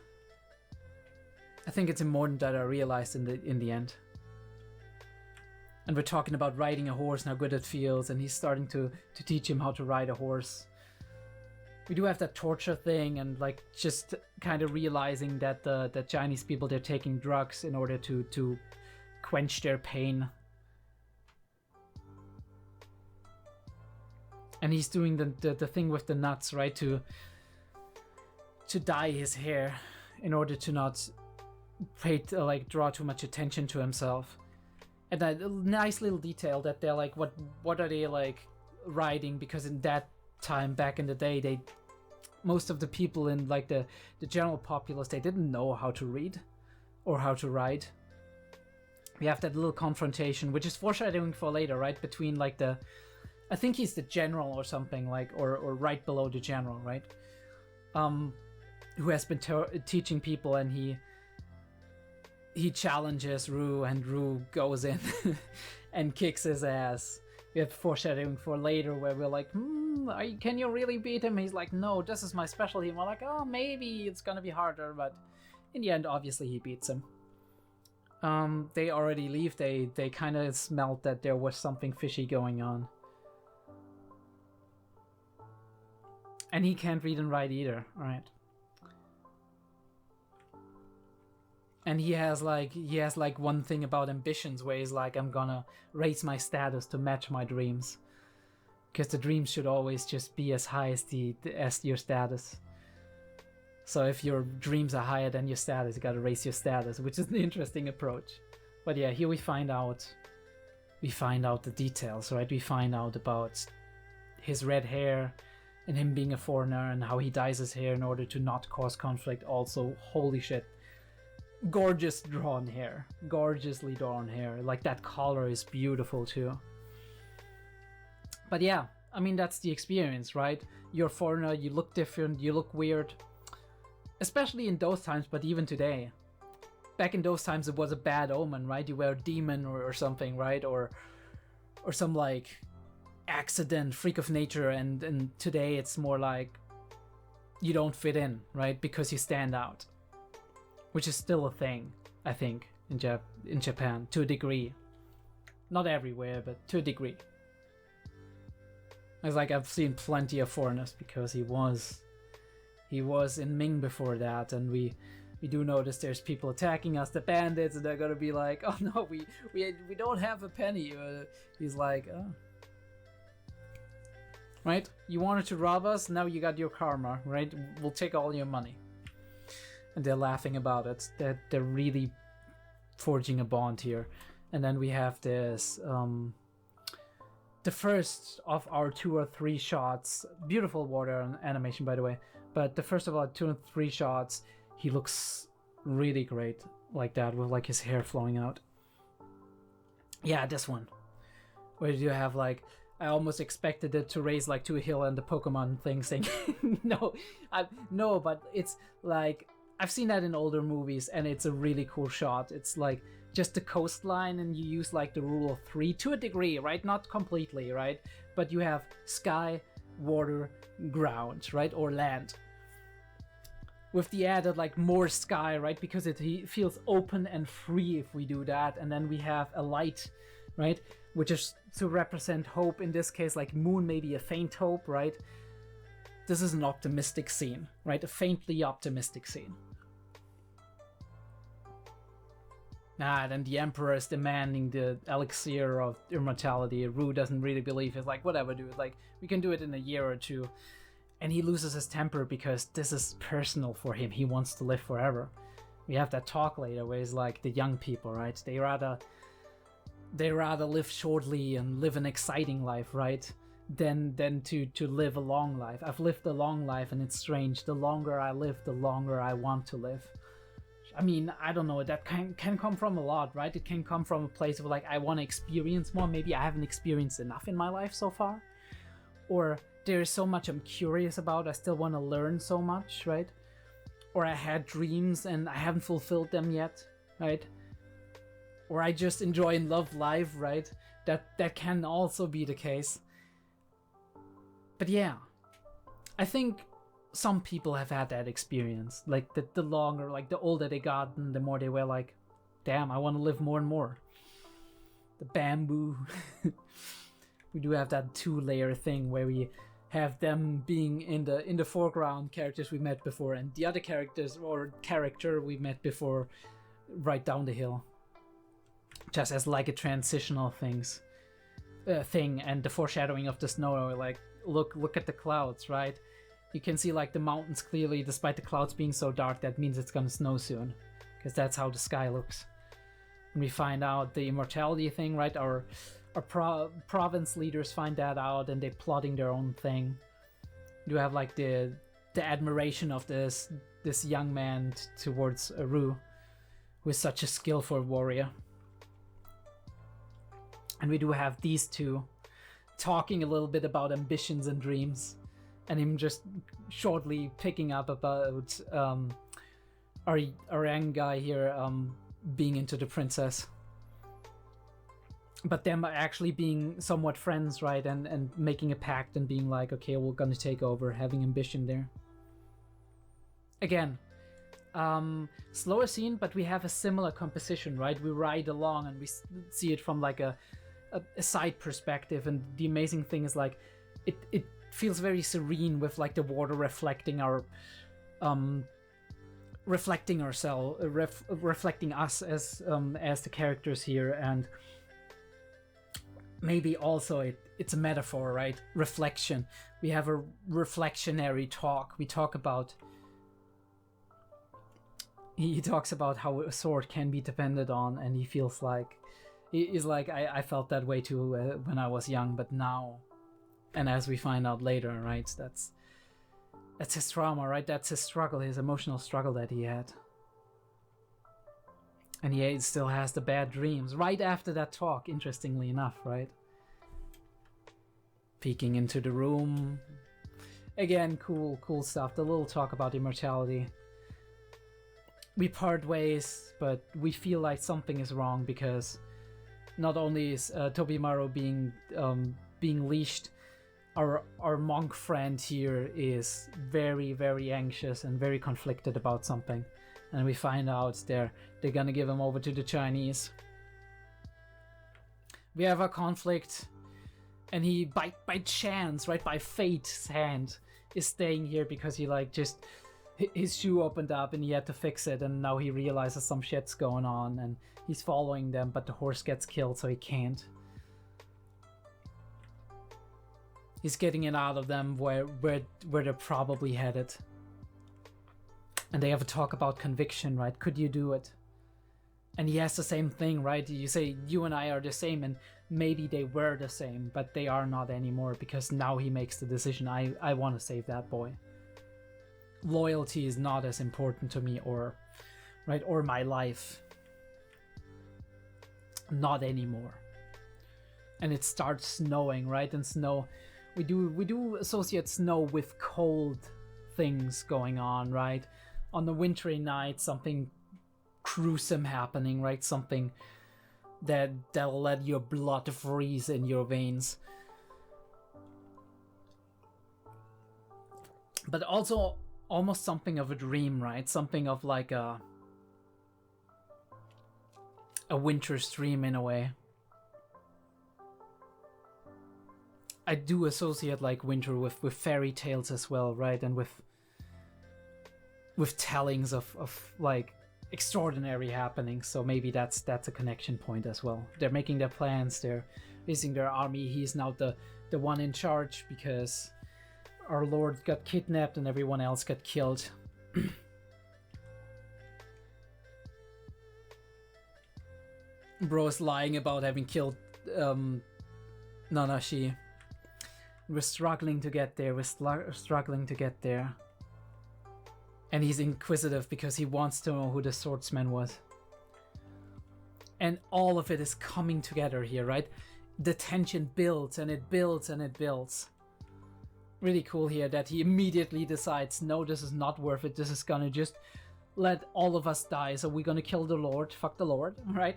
I think it's important that I realized in the end. And we're talking about riding a horse and how good it feels, and he's starting to teach him how to ride a horse. We do have that torture thing, and like just kind of realizing that the Chinese people, they're taking drugs in order to quench their pain. And he's doing the thing with the nuts, right? To dye his hair in order to not draw too much attention to himself. And that nice little detail that they're like, what are they like riding? Because in that time back in the day, most of the people in like the general populace, they didn't know how to read or how to ride. We have that little confrontation, which is foreshadowing for later, right? Between like I think he's the general or something, like, or right below the general, right? Who has been teaching people, and he challenges Rue, and Rue goes in and kicks his ass. We have foreshadowing for later where we're like, can you really beat him? He's like, no, this is my specialty. And we're like, oh, maybe it's gonna be harder, but in the end, obviously he beats him. They already leave. They kind of smelled that there was something fishy going on. And he can't read and write either, right? And he has like one thing about ambitions where he's like, I'm gonna raise my status to match my dreams, because the dreams should always just be as high as your status. So if your dreams are higher than your status, you gotta raise your status, which is an interesting approach. But yeah, here we find out the details, right? We find out about his red hair and him being a foreigner and how he dyes his hair in order to not cause conflict. Also, holy shit, gorgeously drawn hair. Like that color is beautiful too. But yeah, I mean, that's the experience, right? You're a foreigner, you look different, you look weird. Especially in those times, but even today. Back in those times, it was a bad omen, right? You were a demon or something, right? Or some like accident, freak of nature, and today it's more like you don't fit in, right? Because you stand out. Which is still a thing, I think, in Japan, to a degree. Not everywhere, but to a degree. It's like I've seen plenty of foreigners, because he was in Ming before that, and we do notice there's people attacking us, the bandits, and they're gonna be like, oh no, we don't have a penny. He's like, oh. Right? You wanted to rob us, now you got your karma, right? We'll take all your money. And they're laughing about it. They're really forging a bond here. And then we have this, the first of our 2 or 3 shots, beautiful water animation by the way, but the first of our 2 or 3 shots, he looks really great like that, with like his hair flowing out. Yeah, this one, where you have like, I almost expected it to raise like to a hill and the Pokemon thing saying no, but it's like, I've seen that in older movies, and it's a really cool shot. It's like just the coastline, and you use like the rule of 3 to a degree, right? Not completely, right? But you have sky, water, ground, right? Or land. With the added like more sky, right? Because it feels open and free if we do that. And then we have a light, right? Which is to represent hope. In this case, like moon, maybe a faint hope, right? This is an optimistic scene, right? A faintly optimistic scene. Then the Emperor is demanding the elixir of immortality. Rue doesn't really believe it. Like, whatever, dude. Like, we can do it in a year or 2. And he loses his temper because this is personal for him. He wants to live forever. We have that talk later where he's like, the young people, right? They rather live shortly and live an exciting life, right? Than to live a long life. I've lived a long life, and it's strange. The longer I live, the longer I want to live. I mean, I don't know, that can come from a lot, right? It can come from a place of like, I want to experience more. Maybe I haven't experienced enough in my life so far. Or there's so much I'm curious about. I still want to learn so much, right? Or I had dreams and I haven't fulfilled them yet, right? Or I just enjoy and love life, right? That can also be the case. But yeah, I think some people have had that experience. Like the longer, like the older they got, and the more they were like, damn, I want to live more and more. The bamboo. We do have that 2-layer thing where we have them being in the foreground, characters we met before, and the other characters or character we met before right down the hill. Just as like a transitional thing, and the foreshadowing of the snow, like look at the clouds, right? You can see like the mountains clearly, despite the clouds being so dark. That means it's gonna snow soon, because that's how the sky looks. And we find out the immortality thing, right? Our province leaders find that out, and they're plotting their own thing. You have like the admiration of this young man towards 𝐸𝐸, who is such a skillful warrior. And we do have these two talking a little bit about ambitions and dreams, and him just shortly picking up about our young guy here being into the princess. But them actually being somewhat friends, right? And making a pact and being like, okay, we're gonna take over, having ambition there. Again, slower scene, but we have a similar composition, right? We ride along and we see it from like a side perspective, and the amazing thing is like it feels very serene with like the water reflecting our reflecting ourselves, reflecting us as the characters here. And maybe also it's a metaphor, right? Reflection. We have a reflectionary talk. We talk about, he talks about how a sword can be depended on, and he feels like, he's like, I felt that way too when I was young, but now, and as we find out later, right, that's his trauma, right? That's his struggle, his emotional struggle that he had. And he still has the bad dreams right after that talk, interestingly enough, right? Peeking into the room. Again, cool stuff. The little talk about immortality. We part ways, but we feel like something is wrong, because not only is 𝐸𝐸 being leashed, our monk friend here is very, very anxious and very conflicted about something. And we find out they're gonna give him over to the Chinese. We have a conflict, and he by chance, right, by fate's hand, is staying here because he like just his shoe opened up and he had to fix it, and now he realizes some shit's going on, and he's following them, but the horse gets killed, so he can't. He's getting it out of them where they're probably headed. And they have a talk about conviction, right? Could you do it? And he has the same thing, right? You say, you and I are the same, and maybe they were the same, but they are not anymore, because now he makes the decision, I want to save that boy. Loyalty is not as important to me, or my life. Not anymore. And it starts snowing, right? And snow, we do associate snow with cold things going on, right? On the wintry night, something gruesome happening, right? Something that'll let your blood freeze in your veins. But also almost something of a dream, right? Something of like a winter's dream in a way. I do associate like winter with fairy tales as well, right? And with tellings of like extraordinary happenings. So maybe that's a connection point as well. They're making their plans, they're raising their army. He's now the one in charge, because our lord got kidnapped and everyone else got killed. Bro's lying about having killed Nanashi. We're struggling to get there, struggling to get there. And he's inquisitive because he wants to know who the swordsman was. And all of it is coming together here, right? The tension builds and it builds and it builds. really cool here that he immediately decides, no, this is not worth it. This is gonna just let all of us die. So we're gonna kill the Lord. Fuck the Lord, right?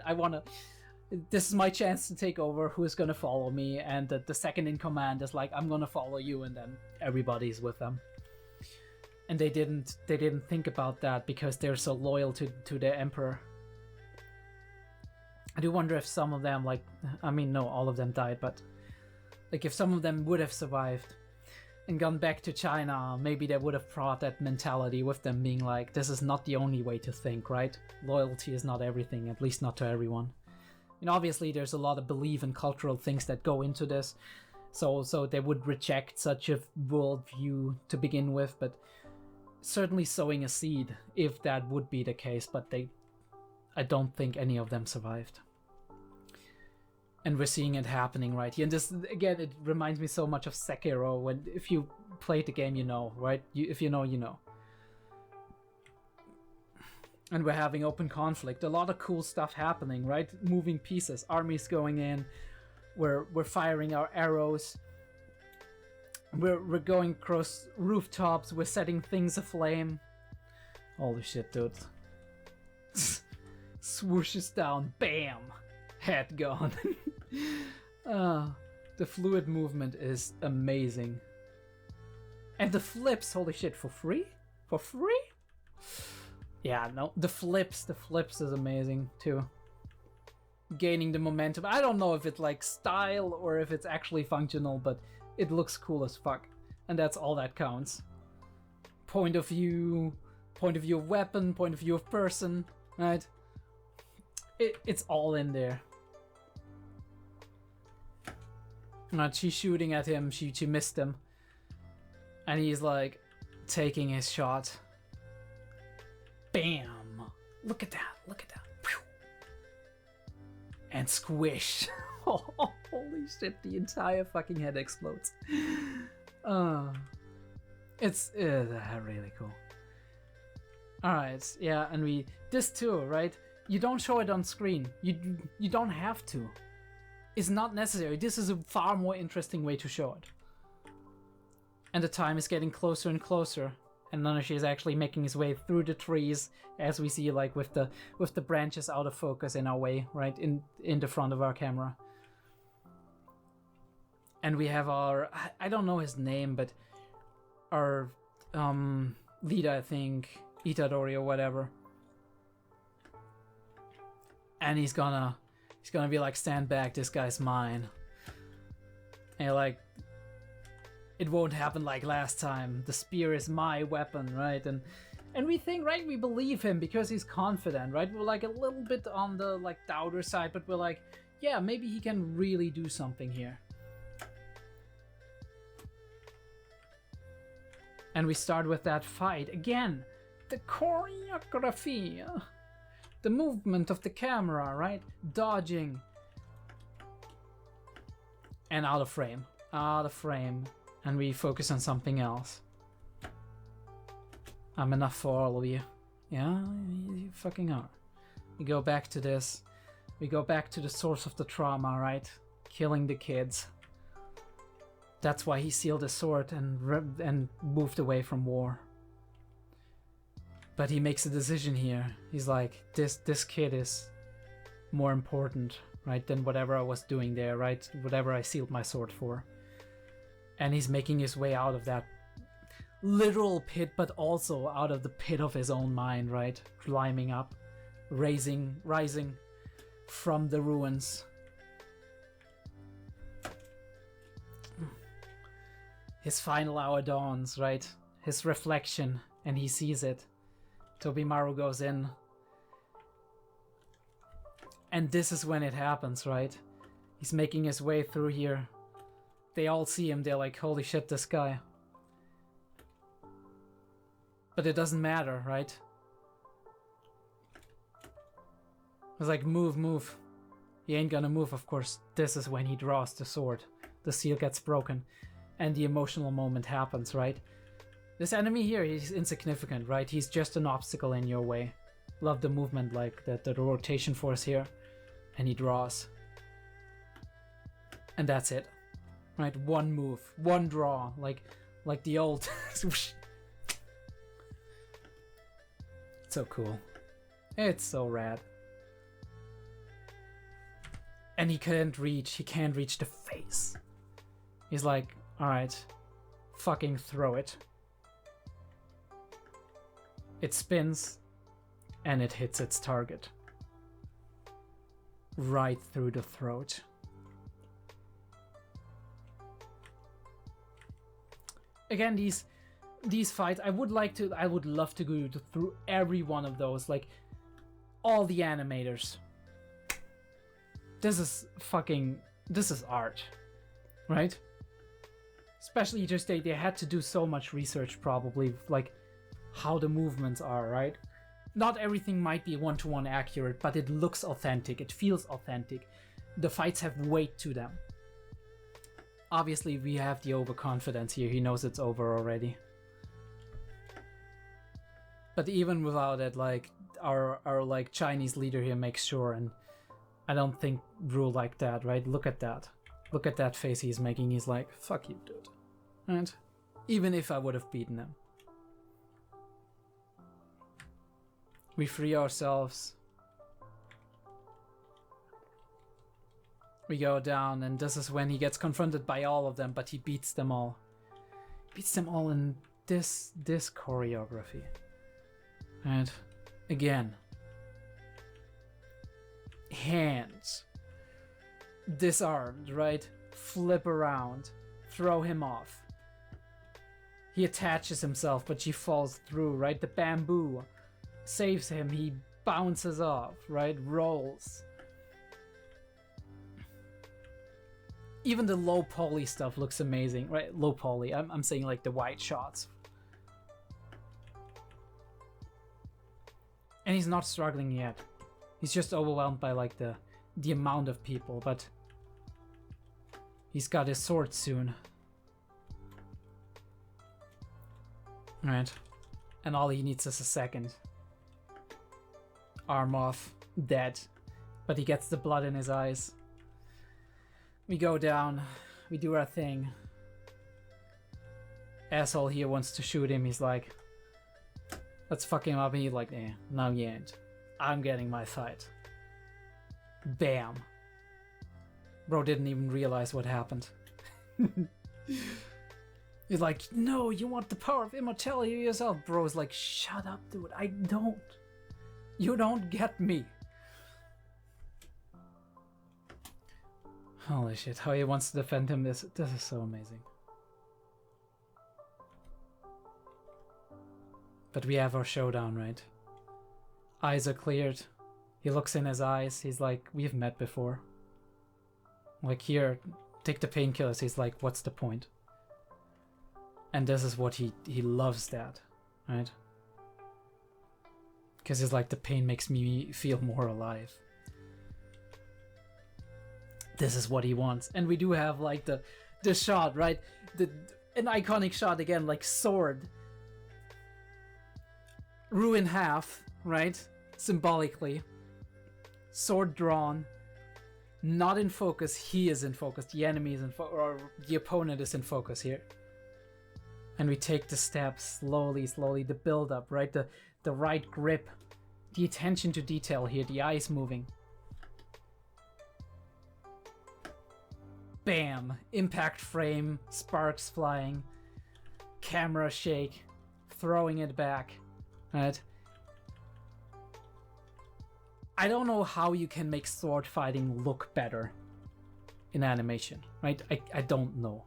This is my chance to take over. Who's gonna follow me? And the second in command is like, I'm gonna follow you, and then everybody's with them. And they didn't think about that because they're so loyal to their emperor. I do wonder if some of them, like, I mean, no, all of them died, but like if some of them would have survived and gone back to China, maybe they would have brought that mentality with them, being like, this is not the only way to think, right? Loyalty is not everything, at least not to everyone. And obviously there's a lot of belief and cultural things that go into this, so they would reject such a worldview to begin with, but certainly sowing a seed if that would be the case, but I don't think any of them survived. And we're seeing it happening right here. And this, again, it reminds me so much of Sekiro, when if you played the game, you know, right? If you know, you know. And we're having open conflict. A lot of cool stuff happening, right? Moving pieces, armies going in. We're firing our arrows. We're going across rooftops. We're setting things aflame. Holy shit, dude. Swooshes down, bam! Head gone. The fluid movement is amazing. And the flips, holy shit, for free? For free? Yeah, no, the flips is amazing too. Gaining the momentum. I don't know if it's like style or if it's actually functional, but it looks cool as fuck. And that's all that counts. Point of view of weapon, point of view of person, right? It's all in there. Right, she's shooting at him, she missed him. And he's like taking his shot. Bam! Look at that, look at that. Pew. And squish. Holy shit, the entire fucking head explodes. It's really cool. Alright, yeah, and this too, right? You don't show it on screen. You don't have to. It's not necessary. This is a far more interesting way to show it. And the time is getting closer and closer. And Nanashi is actually making his way through the trees, as we see, like with the branches out of focus in our way, right in the front of our camera. And we have our, I don't know his name, but our leader, I think, Itadori or whatever. And he's gonna be like, stand back, this guy's mine. And like, it won't happen like last time. The spear is my weapon, right? And we think, right, we believe him because he's confident, right? We're like a little bit on the like doubter side, but we're like, yeah, maybe he can really do something here. And we start with that fight. Again, the choreography. The movement of the camera, right? Dodging. And out of frame. Out of frame. And we focus on something else. I'm enough for all of you. Yeah, you fucking are. We go back to this. We go back to the source of the trauma, right? Killing the kids. That's why he sealed his sword and moved away from war. But he makes a decision here. He's like, this kid is more important, right, than whatever I was doing there, right? Whatever I sealed my sword for. And he's making his way out of that literal pit, but also out of the pit of his own mind, right? Climbing up, rising from the ruins. His final hour dawns, right? His reflection, and he sees it. Tobimaru goes in. And this is when it happens, right? He's making his way through here. They all see him, they're like, holy shit, this guy. But it doesn't matter, right? It's like, move, move. He ain't gonna move, of course. This is when he draws the sword. The seal gets broken. And the emotional moment happens, right? This enemy here, he's insignificant, right? He's just an obstacle in your way. Love the movement, like the rotation force here. And he draws. And that's it. Right? One move, one draw. Like, like the old. So cool. It's so rad. And he can't reach the face. He's like, alright, fucking throw it. It spins, and it hits its target. Right through the throat. Again, these fights, I would love to go through every one of those, like all the animators. This is art, right? Especially just they had to do so much research probably, like how the movements are, right? Not everything might be one-to-one accurate, but it looks authentic, it feels authentic. The fights have weight to them. Obviously we have the overconfidence here, he knows it's over already. But even without it, like our like Chinese leader here makes sure, and I don't think rule like that, right? Look at that. Look at that face he's making. He's like, fuck you, dude. And even if I would have beaten him. We free ourselves. We go down, and this is when he gets confronted by all of them, but he beats them all. He beats them all in this choreography. And again, hands, disarmed, right? Flip around, throw him off. He attaches himself, but she falls through, right? The bamboo saves him, he bounces off, right? Rolls. Even the low poly stuff looks amazing, right? Low poly, I'm saying like the wide shots. And he's not struggling yet. He's just overwhelmed by like the amount of people, but he's got his sword soon. Right. And all he needs is a second. Arm off, dead. But he gets the blood in his eyes. We go down, we do our thing. Asshole here wants to shoot him, he's like, let's fuck him up, and he's like, eh, no you ain't. I'm getting my fight. Bam. Bro didn't even realize what happened. He's like, no, you want the power of immortality yourself. Bro's like, shut up, dude, I don't. You don't get me. Holy shit, how he wants to defend him, this is so amazing. But we have our showdown, right? Eyes are cleared. He looks in his eyes, he's like, we've met before. Like, here, take the painkillers. He's like, what's the point? And this is what he loves that, right? Because he's like, the pain makes me feel more alive. This is what he wants. And we do have like the shot, right? An iconic shot again, like sword. Ruin half, right? Symbolically. Sword drawn. Not in focus, he is in focus. The enemy is in focus, or the opponent is in focus here. And we take the steps slowly, the build up, right? The right grip. The attention to detail here, the eyes moving. Bam! Impact frame, sparks flying, camera shake, throwing it back, right? I don't know how you can make sword fighting look better in animation, right? I don't know.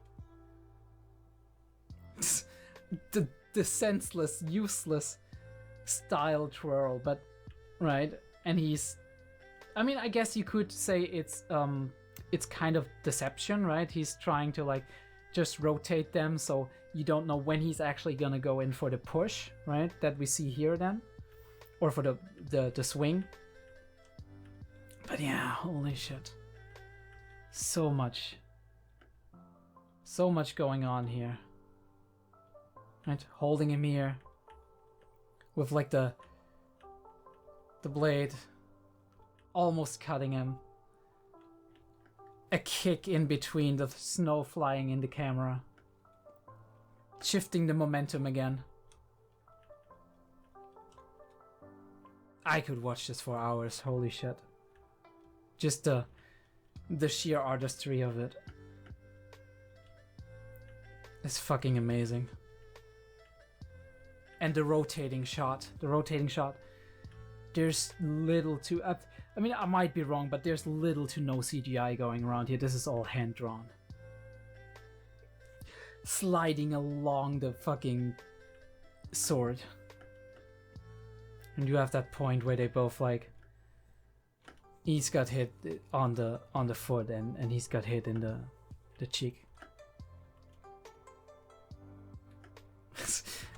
The senseless, useless style twirl, but right? And he's, I mean, I guess you could say it's kind of deception, right? He's trying to like just rotate them so you don't know when he's actually gonna go in for the push, right? That we see here then, or for the swing. But yeah, holy shit. So much going on here. Right? Holding him here with like the blade almost cutting him. A kick in between, the snow flying in the camera. shifting the momentum again. I could watch this for hours, holy shit. Just the sheer artistry of it. It's fucking amazing. And the rotating shot. There's little to... I mean, I might be wrong, but there's little to no CGI going around here. This is all hand-drawn. Sliding along the fucking sword. And you have that point where they both like... He's got hit on the foot and he's got hit in the cheek.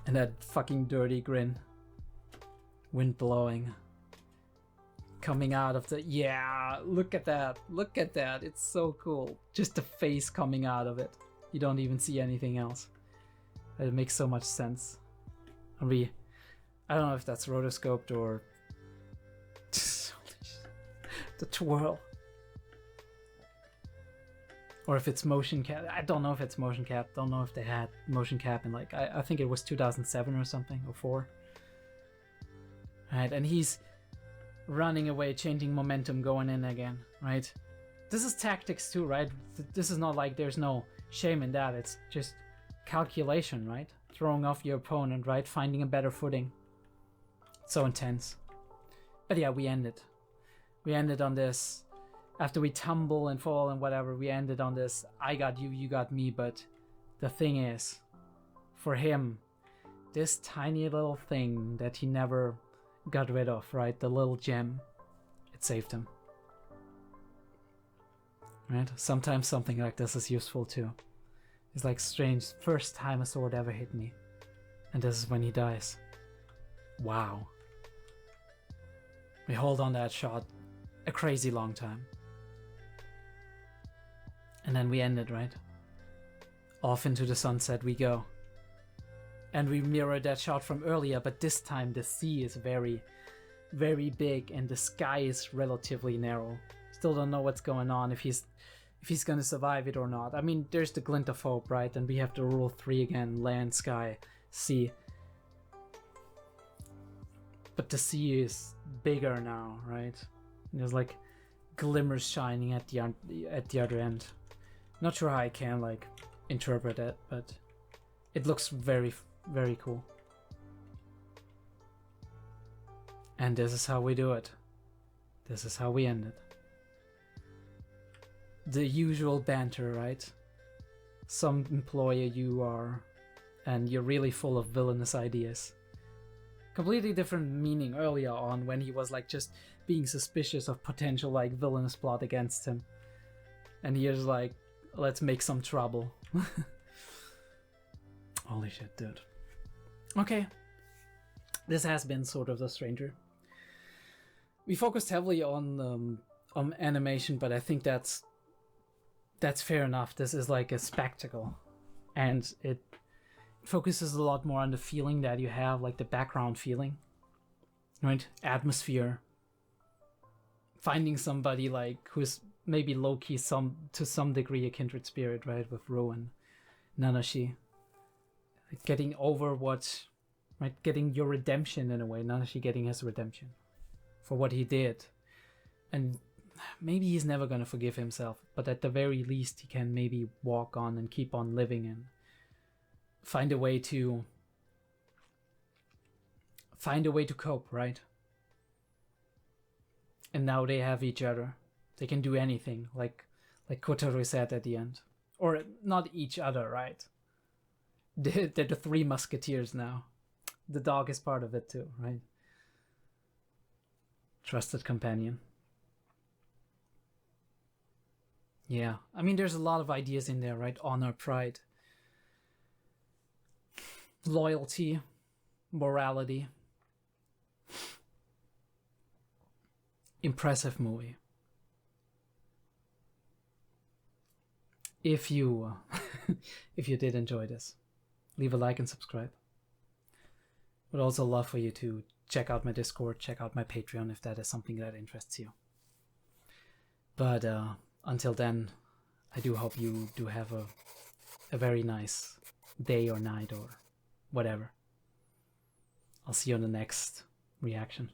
And that fucking dirty grin. Wind blowing. Coming out of the... Yeah, look at that. Look at that. It's so cool. Just the face coming out of it. You don't even see anything else. It makes so much sense. I don't know if that's rotoscoped or... the twirl. Or if it's motion cap. I don't know if it's motion cap. Don't know if they had motion cap in like... I think it was 2007 or something, or 4. Right, and he's running away, changing momentum, going in again, right? This is tactics too, right? This is not like there's no shame in that. It's just calculation, right? Throwing off your opponent, right? Finding a better footing. So intense. But yeah, we ended. We ended on this. After we tumble and fall and whatever, we ended on this. I got you, you got me, but the thing is, for him, this tiny little thing that he never got rid of, right? The little gem, it saved him. Right? Sometimes something like this is useful too. It's like strange, first time a sword ever hit me. And this is when he dies. Wow. We hold on that shot a crazy long time. And then we end it, right? Off into the sunset we go. And we mirror that shot from earlier, but this time the sea is very, very big and the sky is relatively narrow. Still don't know what's going on, if he's gonna survive it or not. I mean, there's the glint of hope, right? And we have the rule 3 again, land, sky, sea. But the sea is bigger now, right? And there's like glimmers shining at the other end. Not sure how I can like interpret it, but it looks very, very cool. And this is how we do it. This is how we end it. The usual banter, right? Some employer you are, and you're really full of villainous ideas. Completely different meaning earlier on when he was like just being suspicious of potential like villainous plot against him. And here's like, let's make some trouble. Holy shit, dude. Okay. This has been sort of The Stranger. We focused heavily on animation, but I think that's fair enough. This is like a spectacle. And it focuses a lot more on the feeling that you have, like the background feeling. Right? Atmosphere. Finding somebody like who's maybe low-key to some degree a kindred spirit, right? With Ro and Nanashi. Getting over what, right? Getting your redemption in a way. Nanashi getting his redemption for what he did. And maybe he's never gonna forgive himself, but at the very least he can maybe walk on and keep on living and find a way to cope, right? And now they have each other. They can do anything, like Kotaro said at the end. Or not each other, right? They're the 3 musketeers now. The dog is part of it too, right? Trusted companion. Yeah, I mean, there's a lot of ideas in there, right? Honor, pride, loyalty, morality. Impressive movie. If you did enjoy this, leave a like and subscribe. Would also love for you to check out my Discord, check out my Patreon if that is something that interests you. But until then, I do hope you do have a very nice day or night or whatever. I'll see you on the next reaction.